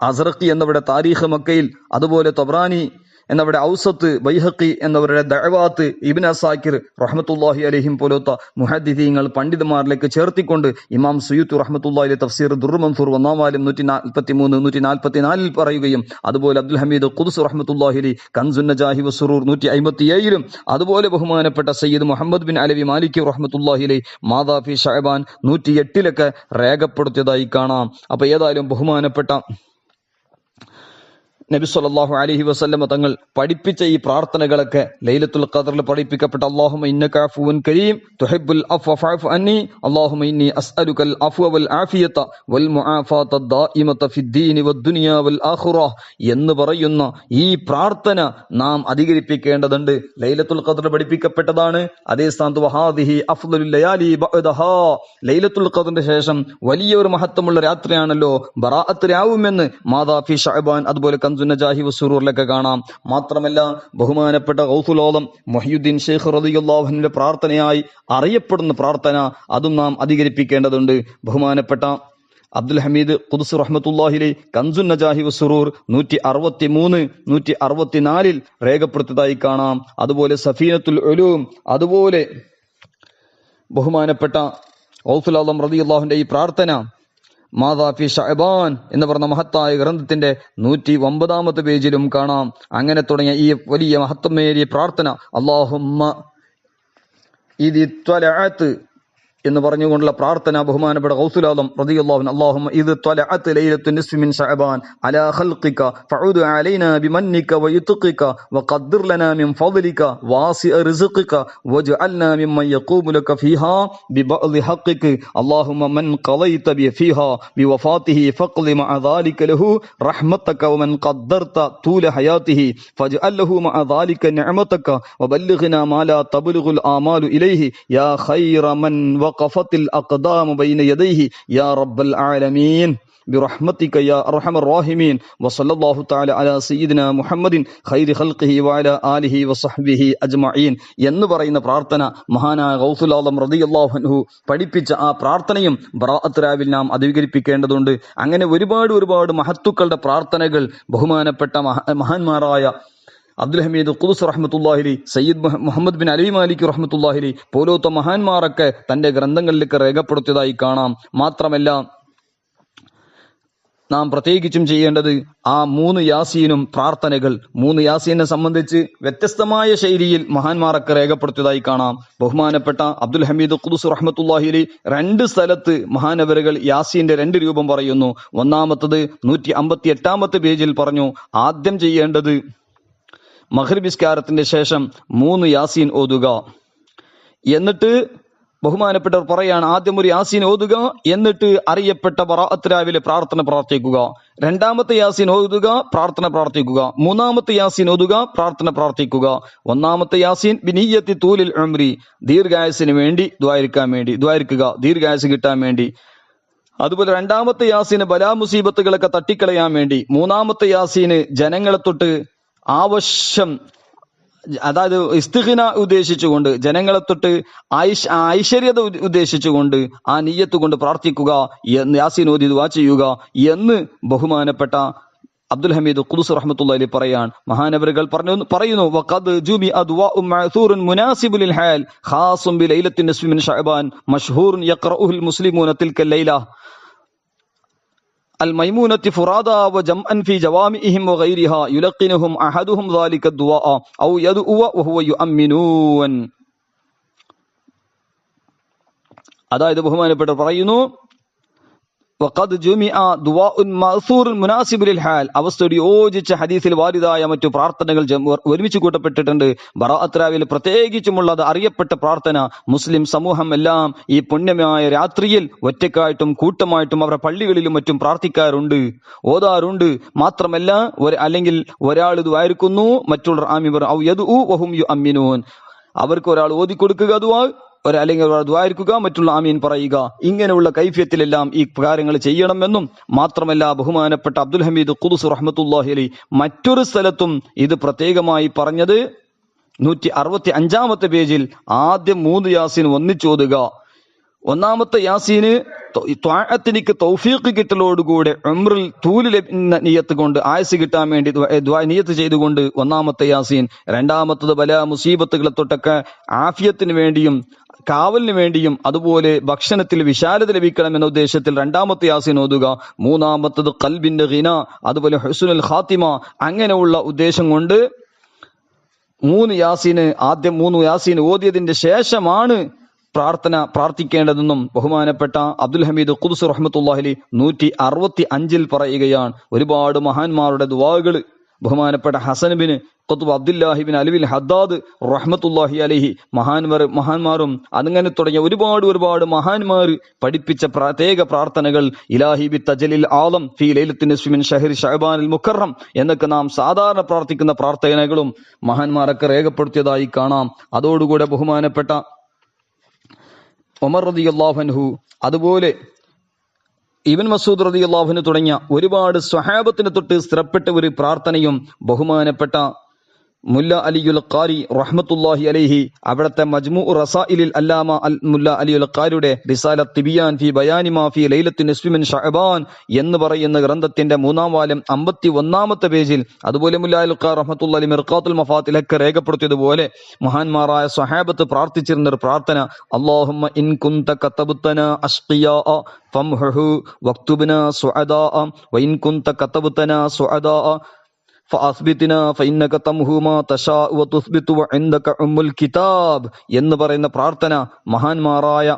അസ്റഖി എന്നവരുടെ താരീഖ് മക്കയിൽ, അതുപോലെ തബ്രാനി എന്നവരുടെ ഔസത്ത്, ബൈഹഖി എന്നവരുടെ ദഅവാത്ത്, ഇബ്നു അസാക്കിർ റഹ്മത്തുള്ളാഹി അലൈഹിം പോലത്തെ മുഹദ്ദിഥീങ്ങൾ പണ്ഡിതന്മാരിലേക്ക് ചേർത്തിക്കൊണ്ട് ഇമാം സുയൂത്തി റഹ്മത്തുള്ളാഹി അലൈഹി തഫ്സീർ ദുർർ മൻസൂർ 1-ാം വാല്യം 143 144 പറയുകയും അതുപോലെ അബ്ദുൽ ഹമീദ് ഖുദ്സ് റഹ്മത്തുള്ളാഹി അലൈഹി കൻസുൻ നജാഹി വസുറൂർ 157 അതുപോലെ ബഹുമാനപ്പെട്ട സയ്യിദ് മുഹമ്മദ് ബിൻ അലവി മാലിക്കി റഹ്മത്തുള്ളാഹി അലൈഹി മാദാഫി ഷഅബാൻ 108 രേഖപ്പെടുത്തിയതായി കാണാം. അപ്പൊ ഏതായാലും ബഹുമാനപ്പെട്ട നബി സല്ലല്ലാഹു അലൈഹി വസല്ലമ തങ്ങൾ പഠിപ്പിച്ച ഈ പ്രാർത്ഥനകളൊക്കെ ലൈലത്തുൽ ഖദറിൽ പഠിപ്പിക്കപ്പെട്ട അല്ലാഹുമ്മ ഇന്നക അഫുവൻ കരീം തുഹിബ്ബുൽ അഫ്വ ഫഅഫു അന്നി അല്ലാഹുമ്മ ഇന്നി അസ്അലുകൽ അഫ്വ വൽ ആഫിയത വൽ മുആഫാത ദായിമത ഫിദ്ദീനി വദ്ദുനിയ വൽ ആഖിറ എന്ന് പറയുന്ന ഈ പ്രാർത്ഥന നാം അധികരിപ്പിക്കേണ്ടതുണ്ട്. ലൈലത്തുൽ ഖദർ പഠിപ്പിക്കപ്പെട്ടതാണ്. അതേ സ്ഥാനത്ത് വഹാദിഹി അഫ്ദലുൽ ലയാലി ബഅദഹാ, ലൈലത്തുൽ ഖദറിന്റെ ശേഷം വലിയൊരു മഹത്വമുള്ള രാത്രിയാണല്ലോ ബറാഅത്ത് രാവുമെന്ന് മാദാ ഫി ശഅബാൻ അതുപോലെ കൻസുന്നജാഹി വസുറൂറിലൊക്കെ കാണാം. മാത്രമല്ല ബഹുമാനപ്പെട്ട ഗൗസുൽ ആലം മുഹ്യിദ്ദീൻ ശൈഖ് റളിയല്ലാഹു അൻഹുവിന്റെ പ്രാർത്ഥനയായി അറിയപ്പെടുന്ന പ്രാർത്ഥന അതും നാം അധികരിപ്പിക്കേണ്ടതുണ്ട്. ബഹുമാനപ്പെട്ട അബ്ദുൽ ഹമീദ് ഖുദ്സ് റഹ്മത്തുള്ളാഹി അലൈഹി കൻസുന്നജാഹി വസുറൂർ 163 164 രേഖപ്പെടുത്തിയതായി കാണാം. അതുപോലെ സഫീനത്തുൽ ഉലൂം, അതുപോലെ ബഹുമാനപ്പെട്ട ഗൗസുൽ ആലം റളിയല്ലാഹുവിന്റെ ഈ പ്രാർത്ഥന മാദാ ഫി ശഅബാൻ എന്ന് പറഞ്ഞ മഹത്തായ ഗ്രന്ഥത്തിന്റെ 109 പേജിലും കാണാം. അങ്ങനെ തുടങ്ങിയ ഈ വലിയ മഹത്വമേറിയ പ്രാർത്ഥന അല്ലാഹുമ്മ ഇദി ത്വലഅത് എന്ന് പറഞ്ഞുകൊണ്ടുള്ള പ്രാർത്ഥന ബഹുമാനപ്പെട്ട ഗൗസുൽ ആലം റളിയല്ലാഹു അൻഹു അല്ലാഹുമ്മ ഇദ് ത്വലഅത് ലൈലത്തുൻ നിസ്ഫി മിൻ ശഅബാൻ അലാ ഖൽഖിക ഫഉദ് അലൈനാ ബിമന്നിക വയുത്ഖിക വഖദ്ദിർ ലനാ മിൻ ഫദ്ലിക വാസിഅ റിസ്ഖിക വജ്അൽനാ മിമ്മൻ യഖൂമു ലക ഫീഹാ ബിബഅദി ഹഖിക അല്ലാഹുമ്മ മൻ ഖളൈത ബി ഫീഹാ ബിവഫാതിഹി ഫഖ്ലി മഅ ദാലിക ലഹു റഹ്മതക വമൻ ഖദ്ദർത തൂല ഹയാതിഹി ഫജ്അൽ ലഹു മഅ ദാലിക നിഅമതക വബല്ലിഗ്നാ മാ ലാ തബ്ലുഗുൽ ആമാലു ഇലൈഹി യാ ഖൈറ മൻ വഖഫത്തിൽ അഖ്ദാമു ബൈന യദൈഹി യാ റബ്ബൽ ആലമീൻ ബിറഹ്മതിക യാ അർഹമർ റഹീമീൻ വസല്ലല്ലാഹു തആല അലാ സയ്യിദിനാ മുഹമ്മദിൻ ഖൈരി ഖൽഖിഹി വഅലാ ആലിഹി വസഹ്ബിഹി അജ്മഈൻ എന്ന് പറയുന്ന പ്രാർത്ഥന മഹാനായ ഗൗസുൽ ആലം റളിയല്ലാഹു അൻഹു പഠിപ്പിച്ച ആ പ്രാർത്ഥനയും ബറാഅത്ത് രാവിൽ നാം അധികരിപ്പിക്കേണ്ടതുണ്ട്. അങ്ങനെ ഒരുപാട് മഹത്തുക്കളുടെ പ്രാർത്ഥനകൾ ബഹുമാനപ്പെട്ട മഹാന്മാരായ അബ്ദുൽ ഹമീദ് ഖുദ്സ് റഹ്മത്തുള്ളാഹി അലൈഹി, സയ്യിദ് മുഹമ്മദ് ബിൻ അലി മാലിക് റഹ്മത്തുള്ളാഹി അലൈഹി പോലത്തെ മഹാന്മാരൊക്കെ തന്റെ ഗ്രന്ഥങ്ങളിലേക്ക് രേഖപ്പെടുത്തിയതായി കാണാം. മാത്രമല്ല നാം പ്രത്യേകിച്ചും ചെയ്യേണ്ടത് ആ 3 യാസീനും പ്രാർത്ഥനകൾ 3 യാസീനെ സംബന്ധിച്ച് വ്യത്യസ്തമായ ശൈലിയിൽ മഹാന്മാരൊക്കെ രേഖപ്പെടുത്തിയതായി കാണാം. ബഹുമാനപ്പെട്ട അബ്ദുൽ ഹമീദ് ഖുദ്സ് റഹ്മത്തുള്ളാഹി അലൈഹി 2 സ്ഥലത്ത് മഹാനവരുകൾ യാസീന്റെ 2 രൂപം പറയുന്നു. ഒന്നാമത്തത് 158 പേജിൽ പറഞ്ഞു, ആദ്യം ചെയ്യേണ്ടത് മഗ്രിബ് നിസ്കാരത്തിന്റെ ശേഷം 3 യാസീൻ ഓതുക. എന്നിട്ട് ബഹുമാനപ്പെട്ടവർ പറയാണ്, ആദ്യം ഒരു യാസീൻ ഓതുക, എന്നിട്ട് അറിയപ്പെട്ട ബറാഅത്ത് രാവിലെ പ്രാർത്ഥന പ്രാർത്ഥിക്കുക. രണ്ടാമത്തെ യാസീൻ ഓതുക, പ്രാർത്ഥന പ്രാർത്ഥിക്കുക. മൂന്നാമത്തെ യാസീൻ ഓതുക, പ്രാർത്ഥന പ്രാർത്ഥിക്കുക. ഒന്നാമത്തെ യാസീൻ ബിനിയ്യത്തി തൂലിൽ ഉംരി, ദീർഘായുസിന് വേണ്ടി ദ്വാരിക്കുക, ദീർഘായുസ് കിട്ടാൻ വേണ്ടി. അതുപോലെ രണ്ടാമത്തെ യാസീന് ബലാ മുസീബത്തുകളൊക്കെ തട്ടിക്കളയാൻ വേണ്ടി. മൂന്നാമത്തെ യാസീന് ജനങ്ങളെ തൊട്ട് ആവശ്യം, അതായത് ഇസ്തിഗ്ന ഉദ്ദേശിച്ചുകൊണ്ട്, ജനങ്ങളെ തൊട്ട് ഐശ്വര്യത ഉദ്ദേശിച്ചുകൊണ്ട് ആ നിയ്യത്ത് കൊണ്ട് പ്രാർത്ഥിക്കുക, യാസീൻ ഓതി ദുആ ചെയ്യുക എന്ന് ബഹുമാനപ്പെട്ട അബ്ദുൽ ഹമീദ് ഖുദ്സ് റഹ്മത്തുള്ളാഹി അലൈഹി പറയാൻ മഹാനവറുകൾ പറയുന്നു വഖദ് ജുമിഅ ദുആഉ മഅ്സൂറുൻ മുനാസിബുൽ ലിൽ ഹാൽ ഖാസുൻ ബി ലൈലത്തിൻ നിസ്ഫി മിൻ ശഅബാൻ മശ്ഹൂറുൻ യഖറഉൽ മുസ്ലിമൂന തിൽക ലൈല الميمونة فرادا وجمعا في جوامعهم وغيرها يلقنهم أحدهم ذلك الدعاء أو يدعو وهو يؤمنون. അതായത് ബഹുമാനപ്പെട്ടവർ പറയുന്നു വഖദ് ജുമിഅ ദുആഉൻ മഅ്സൂറുൻ മുനാസിബുൽ ലിൽ ഹാൽ, അവസ്ഥയോട് യോജിച്ച ഹദീസിൽ വാരിദായ മറ്റു പ്രാർത്ഥനകൾ ഒരുമിച്ച് കൂട്ടപ്പെട്ടിട്ടുണ്ട്. ബറാഅത്ത് രാവിലെ പ്രത്യേകിച്ചുമുള്ളത് അറിയപ്പെട്ട പ്രാർത്ഥന. മുസ്ലിം സമൂഹം എല്ലാം ഈ പുണ്യമായ രാത്രിയിൽ ഒറ്റക്കായിട്ടും കൂട്ടമായിട്ടും അവരുടെ പള്ളികളിലും മറ്റും പ്രാർത്ഥിക്കാറുണ്ട്, ഓതാറുണ്ട്. മാത്രമല്ല അല്ലെങ്കിൽ ഒരാൾ ദുആയിരിക്കുന്നു, മറ്റുള്ളവർ ആമീൻ പറ ഔ യദ്ഉ വഹും യുഅമ്മിനൂൻ, അവർക്ക് ഒരാൾ ഓതിക്കൊടുക്കുക ദുആ, അല്ലെങ്കിൽ ദ്വാരിക്കുക, മറ്റുള്ള ആമീൻ പറയുക. ഇങ്ങനെയുള്ള കൈഫിയത്തിലെല്ലാം ഈ കാര്യങ്ങൾ ചെയ്യണമെന്നും മാത്രമല്ല ബഹുമാനപ്പെട്ട അബ്ദുൽ ഹമീദ് ഖുദ്സ് റഹ്മത്തുള്ളാഹി അലൈഹി മറ്റൊരു സ്ഥലത്തും ഇത് പ്രത്യേകമായി പറഞ്ഞത് 165 പേജിൽ ആദ്യം 3 യാസീൻ ഒന്നിച്ചോതുക. ഒന്നാമത്തെ യാസീന് ത്വാഅത്തിനിക്ക് തൗഫീഖ് കിട്ടലോടുകൂടെ ഉംറിൽ തൂലിൽ നിയത്ത് കൊണ്ട് ആയുസ് കിട്ടാൻ വേണ്ടി നിയത്ത് ചെയ്തുകൊണ്ട് ഒന്നാമത്തെ യാസീൻ. രണ്ടാമത്തത് ബലാ മുസീബത്തുകളെ തൊട്ടൊക്കെ ആഫിയത്തിന് വേണ്ടിയും കാവലിന് വേണ്ടിയും അതുപോലെ ഭക്ഷണത്തിൽ വിശാലത ലഭിക്കണം എന്ന ഉദ്ദേശത്തിൽ രണ്ടാമത്തെ യാസീൻ ഓതുക. മൂന്നാമത്തത് ഖൽബിന്റെ ഗിന, അതുപോലെ ഹുസ്നുൽ ഖാത്തിമ, അങ്ങനെയുള്ള ഉദ്ദേശം കൊണ്ട് 3 യാസീന് ആദ്യം 3 യാസീൻ ഓതിയതിന്റെ ശേഷമാണ് പ്രാർത്ഥിക്കേണ്ടതെന്നും ബഹുമാനപ്പെട്ട അബ്ദുൽ ഹമീദ് ഖുദ്സ് റഹ്മത്തുള്ളാഹി അലൈഹി 165 പറയുകയാണ്. ഒരുപാട് മഹാന്മാരുടെ ദുആകൾ ബഹുമാനപ്പെട്ട ഹസൻ ബിൻ ഖുത്ബ് അബ്ദുല്ലാഹിബിൻ അലിബിൻ ഹദ്ദാദ് റഹ്മത്തുല്ലാഹി അലൈഹി മഹാന്മാരും അങ്ങനെ തുടങ്ങിയ ഒരുപാട് മഹാന്മാർ പഠിപ്പിച്ച പ്രത്യേക പ്രാർത്ഥനകൾ ഇലാഹി ബി തജലിൽ ആലം ഫീ ലൈലത്തിൻ നിസ്ഫി മിൻ ഷഹ്രി ശഅബാനിൽ മുക്കറം എന്നൊക്കെ നാം സാധാരണ പ്രാർത്ഥിക്കുന്ന പ്രാർത്ഥനകളും മഹാന്മാരൊക്കെ രേഖപ്പെടുത്തിയതായി കാണാം. അതോടുകൂടെ ബഹുമാനപ്പെട്ട ഉമർ റളിയല്ലാഹു അൻഹു, അതുപോലെ ഇബ്നു മസ്ഊദ് റളിയല്ലാഹു അൻഹു തുടങ്ങിയ ഒരുപാട് സ്വഹാബത്തിന് തൊട്ട് സ്ഥിരപ്പെട്ട ഒരു പ്രാർത്ഥനയും ബഹുമാനപ്പെട്ട മുല്ല അലിയുൽ ഖാരി റഹ്മത്തുല്ലാഹി അലൈഹി അവിടുത്തെ മജ്മുഉ റസായിലിൽ അല്ലാമ മുല്ല അലിയുൽ ഖാരിയുടെ റിസാല തിബിയാൻ ഫി ബയാനി മാ ഫി ലൈലത്തിൻ നിസ്ഫി മിൻ ശഅബാൻ എന്ന് പറയുന്ന ഗ്രന്ഥത്തിന്റെ 3-ാം വാല്യം 51-ാമത്തെ പേജിൽ, അതുപോലെ മുല്ല അലിയുൽ ഖാരി റഹ്മത്തുള്ളാഹി മിർഖാത്തുൽ മഫാത്തിലൊക്കെ രേഖപ്പെടുത്തിയതുപോലെ മഹാന്മാരായ സ്വഹാബത്ത് പ്രാർത്ഥിച്ചിരുന്ന ഒരു പ്രാർത്ഥന, അല്ലാഹുമ്മ ഇൻ കുൻത കതബ്തനാ അഷ്ഖിയാ ഫംഹു വക്തുബ്നാ സുഅദാ വഇൻ കുൻത കതബ്തനാ സുഅദാ ഫഅസ്ബിത്നാ ഫഇന്നക തംഹു മാ തശാ വതുസ്ബിതു വഇൻദക ഉമ്മുൽ കിതാബ് എന്ന് പറയുന്ന പ്രാർത്ഥന മഹാന്മാരായ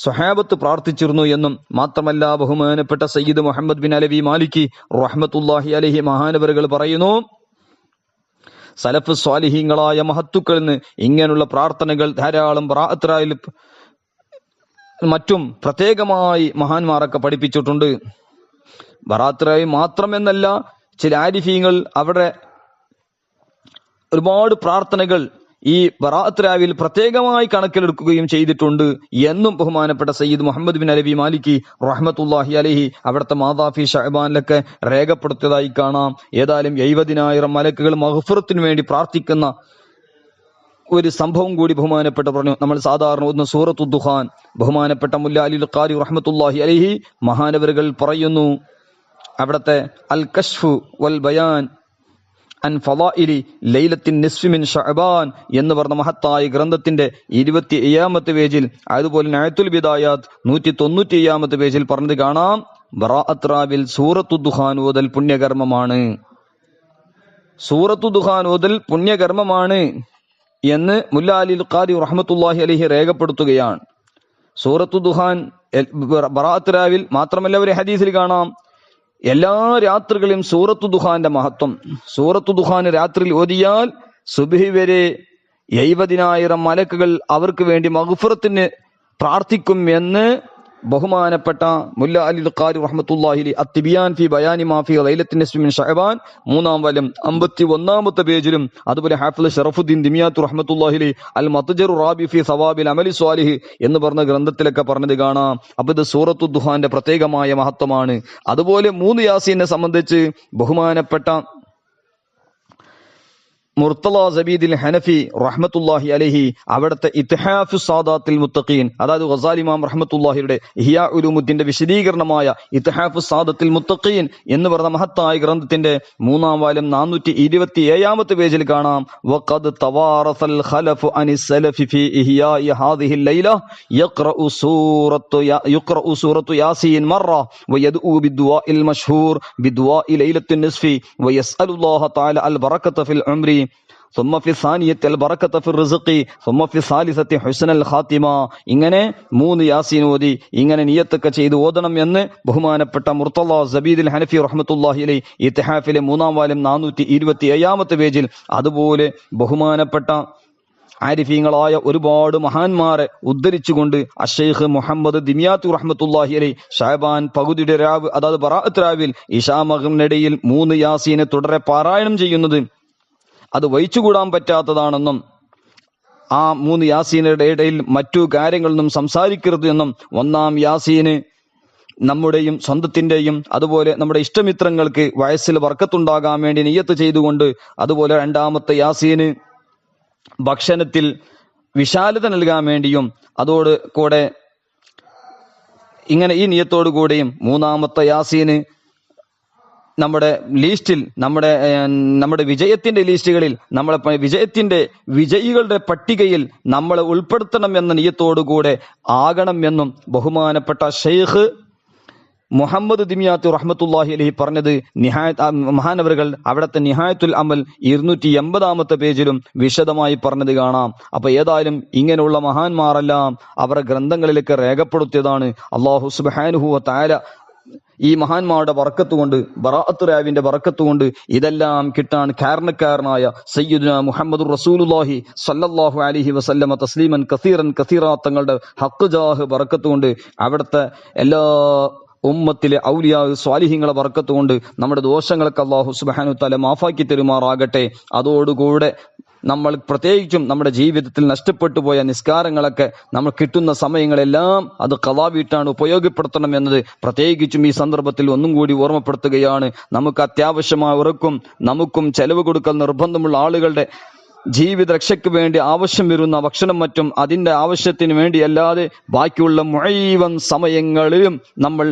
സ്വഹാബത്ത് പ്രാർത്ഥിച്ചിരുന്നു എന്നും മാത്രമല്ല ബഹുമാനപ്പെട്ട സയ്യിദ് മുഹമ്മദ് ബിൻ അലവി മാലിക്കി റഹ്മത്തുള്ളാഹി അലൈഹി മഹാനവറുകൾ പറയുന്നു, സലഫ് സ്വാലിഹീങ്ങളായ മഹത്തുക്കളിൽ നിന്ന് ഇങ്ങനെയുള്ള പ്രാർത്ഥനകൾ ധാരാളം ബറാഅത്ത് മറ്റും പ്രത്യേകമായി മഹാന്മാരൊക്കെ പഠിപ്പിച്ചിട്ടുണ്ട്. ബറാഅത്ത് മാത്രമെന്നല്ല, ചില ആരിഫീങ്ങൾ അവിടെ ഒരുപാട് പ്രാർത്ഥനകൾ ഈ ബറാഅത്ത് രാവിൽ പ്രത്യേകമായി കണക്കിലെടുക്കുകയും ചെയ്തിട്ടുണ്ട് എന്നും ബഹുമാനപ്പെട്ട സയ്യിദ് മുഹമ്മദ് ബിൻ അലവി മാലിക്കി റഹ്മത്തുള്ളാഹി അലൈഹി അവിടുത്തെ മാദാഫി ഷഅബാനിലൊക്കെ രേഖപ്പെടുത്തിയതായി കാണാം. ഏതായാലും 70,000 മലക്കുകൾ മഗ്ഫിറത്തിന് വേണ്ടി പ്രാർത്ഥിക്കുന്ന ഒരു സംഭവം കൂടി ബഹുമാനപ്പെട്ട പറഞ്ഞു. നമ്മൾ സാധാരണ ഒന്ന് സൂറത്തു ദുഖാൻ, ബഹുമാനപ്പെട്ട മുല്ല അലിയുൽ ഖാരി റഹ്മത്തുള്ളാഹി അലൈഹി മഹാനവറുകൾ പറയുന്നു, അവിടത്തെ അൽ കശ്ഫു വൽ ബയാൻ അൻ ഫളാഇലി ലൈലത്തിൻ നിസ്ഫി മിൻ ശഅബാൻ എന്ന് പറഞ്ഞ മഹത്തായ ഗ്രന്ഥത്തിന്റെ 27-ാമത്തെ പേജിൽ, അതുപോലെ നഅത്തുൽ ബിദായാത്ത് 197-ാമത്തെ പേജിൽ പറഞ്ഞത് കാണാം, ബറാഅത്ത് റാവിൽ സൂറത്തു ദുഖാൻ ഓതൽ പുണ്യകർമ്മമാണ്, സൂറത്തു ദുഖാൻ ഓതൽ പുണ്യകർമ്മമാണ് എന്ന് മുല്ല അലിൽ ഖാരി റഹ്മത്തുള്ളാഹി അലൈഹി രേഖപ്പെടുത്തുകയാണ്. സൂറത്തു ദുഖാൻ ബറാഅത്ത് റാവിൽ മാത്രമല്ല ഒരു ഹദീസിൽ കാണാം, എല്ലാ രാത്രികളിലും സൂറത്തു ദുഖാന്റെ മഹത്വം. സൂറത്തു ദുഖാൻ രാത്രിയിൽ ഓതിയാൽ സുബ്ഹി വരെ 70,000 മലക്കുകൾ അവർക്ക് വേണ്ടി മഗ്ഫിറത്തിന് പ്രാർത്ഥിക്കും എന്ന് ബഹുമാനപ്പെട്ട മുല്ല അലിൽ ഖാരി റഹ്മത്തുള്ളാഹി അലൈഹി അത്തിബിയാൻ ഫി ബയാനി മാ ഫി ലൈലത്തിൻ നിസ്ഫി മിൻ ശഅബാൻ 3-ാം വാല്യം 51-ാമത്തെ പേജിലും, അതുപോലെ ഹാഫിള് ശറഫുദ്ദീൻ ദിമിയാത്ത് റഹ്മത്തുള്ളാഹി അലൈഹി അൽ മത്ജറു റാബി ഫി സവാബിൽ അമലി സ്വാലിഹ് എന്ന് പറഞ്ഞ ഗ്രന്ഥത്തിലൊക്കെ പറഞ്ഞത് കാണാം. അപ്പൊ ഇത് സൂറത്തു ദുഹാന്റെ പ്രത്യേകമായ മഹത്വമാണ്. അതുപോലെ 3 യാസീനെ സംബന്ധിച്ച് ബഹുമാനപ്പെട്ട മുർത്തള സബീദിൽ ഹനഫി റഹ്മത്തുള്ളാഹി അലൈഹി അവിടുത്തെ ഇത്ഹാഫു സാദാത്തിൽ മുത്തഖീൻ, അതായത് ഗസാലി ഇമാം റഹ്മത്തുള്ളാഹിയുടെ ഇഹ്യാ ഉലൂമുദ്ദീന്റെ വിശദീകരണമായ ഇത്ഹാഫു സാദത്തിൽ മുത്തഖീൻ എന്ന് പറഞ്ഞ മഹത്തായ ഗ്രന്ഥത്തിന്റെ 3-ാം വാല്യം 427-ാമത്തെ പേജിൽ കാണാം, വഖദ് തവാറസൽ ഖലഫു അനിസ് സലഫി ഫി ഇഹ്യാഇ ഹാദിഹിൽ ലൈല യുഖ്റഉ സൂറത്തു യാസീൻ മറ വയദ്ഉ ബിദ്ദുആഇൽ മശ്ഹൂർ ബിദ്ദുആഇ ലൈലത്തിൻ നിസ്ഫി വയസ്അലുല്ലാഹ തആല അൽ ബറകത ഫിൽ ഉംരി ثم في الثانية البركة في الرزق ثم في الثالثة حسن الخاتمة. ഇങ്ങനെ 3 യാസീൻ ഓതി ഇങ്ങനെ നിയത്തൊക്കെ ചെയ്ത് ഓതണം എന്ന് ബഹുമാനപ്പെട്ട മുർത്തള സബീദുൽ ഹനഫി റഹ്മത്തുള്ളാഹി അലൈഹി ഇത്ഹാഫിലെ 3-ാം വാല്യം 427-ാമത്തെ പേജിൽ, അതുപോലെ ബഹുമാനപ്പെട്ട ആരിഫീങ്ങളായ ഒരുപാട് മഹാന്മാരെ ഉദ്ധരിച്ചുകൊണ്ട് അഷൈഖ് മുഹമ്മദ് ദിമിയാത്ത് റഹ്മത്തുള്ളാഹി അലൈഹി ശഅബാൻ പകുതിയുടെ രാവ്, അതായത് ബറാഅത്ത് രാവിൽ ഇശാ മഗ്‌രിബിനിടയിൽ 3 യാസീനെ തുടരെ പാരായണം ചെയ്യുന്നത് അത് വഹിച്ചുകൂടാൻ പറ്റാത്തതാണെന്നും ആ 3 യാസീനുടെ ഇടയിൽ മറ്റു കാര്യങ്ങളൊന്നും സംസാരിക്കരുത് എന്നും 1-ാം യാസീന് നമ്മുടെയും സ്വന്തത്തിന്റെയും അതുപോലെ നമ്മുടെ ഇഷ്ടമിത്രങ്ങൾക്ക് വയസ്സിൽ ബർക്കത്തുണ്ടാകാൻ വേണ്ടി നിയ്യത്ത് ചെയ്തുകൊണ്ട്, അതുപോലെ 2-ാമത്തെ യാസീന് ഭക്ഷണത്തിൽ വിശാലത നൽകാൻ വേണ്ടിയും, അതോട് കൂടെ ഇങ്ങനെ ഈ നിയ്യത്തോടു കൂടെയും 3-ാമത്തെ യാസീന് നമ്മുടെ ലിസ്റ്റിൽ നമ്മുടെ വിജയത്തിന്റെ ലിസ്റ്റുകളിൽ നമ്മളെ വിജയികളുടെ പട്ടികയിൽ നമ്മളെ ഉൾപ്പെടുത്തണം എന്ന നിയ്യത്തോടുകൂടെ ആകണം എന്നും ബഹുമാനപ്പെട്ട ഷെയ്ഖ് മുഹമ്മദ് ദിമിയാത്ത് റഹ്മത്തുള്ളാഹി അലൈഹി പറഞ്ഞത് മഹാനവറുകൾ അവിടുത്തെ നിഹായത്തുൽ അമൽ 280-ാമത്തെ പേജിലും വിശദമായി പറഞ്ഞത് കാണാം. അപ്പൊ ഏതായാലും ഇങ്ങനെയുള്ള മഹാന്മാരെല്ലാം അവരുടെ ഗ്രന്ഥങ്ങളിലേക്ക് രേഖപ്പെടുത്തിയതാണ്. അല്ലാഹു സുബ്ഹാനഹു വ തആല ഈ മഹാന്മാരുടെ ബർക്കത്ത് കൊണ്ട്, ബറാഅത്ത് രാവിന്റെ ബർക്കത്ത് കൊണ്ട് ഇതെല്ലാം കിട്ടാൻ കാരണക്കാരനായ സയ്യിദുനാ മുഹമ്മദുർ റസൂലുള്ളാഹി സ്വല്ലല്ലാഹു അലൈഹി വസല്ലമ തസ്ലീമൻ കസീറ തങ്ങളുടെ ഹഖ് ജാഹ് ബർക്കത്ത് കൊണ്ട്, അവിടുത്തെ എല്ലാ ഉമ്മത്തിലെ ഔലിയാ സ്വാലിഹീങ്ങളെ ബർക്കത്ത് കൊണ്ട് നമ്മുടെ ദോഷങ്ങളൊക്കെ അല്ലാഹു സുബ്ഹാനഹു വ തആല മാഫാക്കി തരുമാറാകട്ടെ. അതോടുകൂടെ നമ്മൾ പ്രത്യേകിച്ചും നമ്മുടെ ജീവിതത്തിൽ നഷ്ടപ്പെട്ടു പോയ നിസ്കാരങ്ങളൊക്കെ നമ്മൾ കിട്ടുന്ന സമയങ്ങളെല്ലാം അത് ഖളാ വീട്ടാൻ ഉപയോഗപ്പെടുത്തണം എന്നത് പ്രത്യേകിച്ചും ഈ സന്ദർഭത്തിൽ ഒന്നും കൂടി ഓർമ്മപ്പെടുത്തുകയാണ്. നമുക്ക് അത്യാവശ്യമായവർക്കും നമുക്കും ചെലവ് കൊടുക്കൽ നിർബന്ധമുള്ള ആളുകളുടെ ജീവിത രക്ഷയ്ക്ക് വേണ്ടി ആവശ്യം വരുന്ന ഭക്ഷണം മറ്റും അതിന്റെ ആവശ്യത്തിന് വേണ്ടി അല്ലാതെ ബാക്കിയുള്ള മുഴുവൻ സമയങ്ങളിലും നമ്മൾ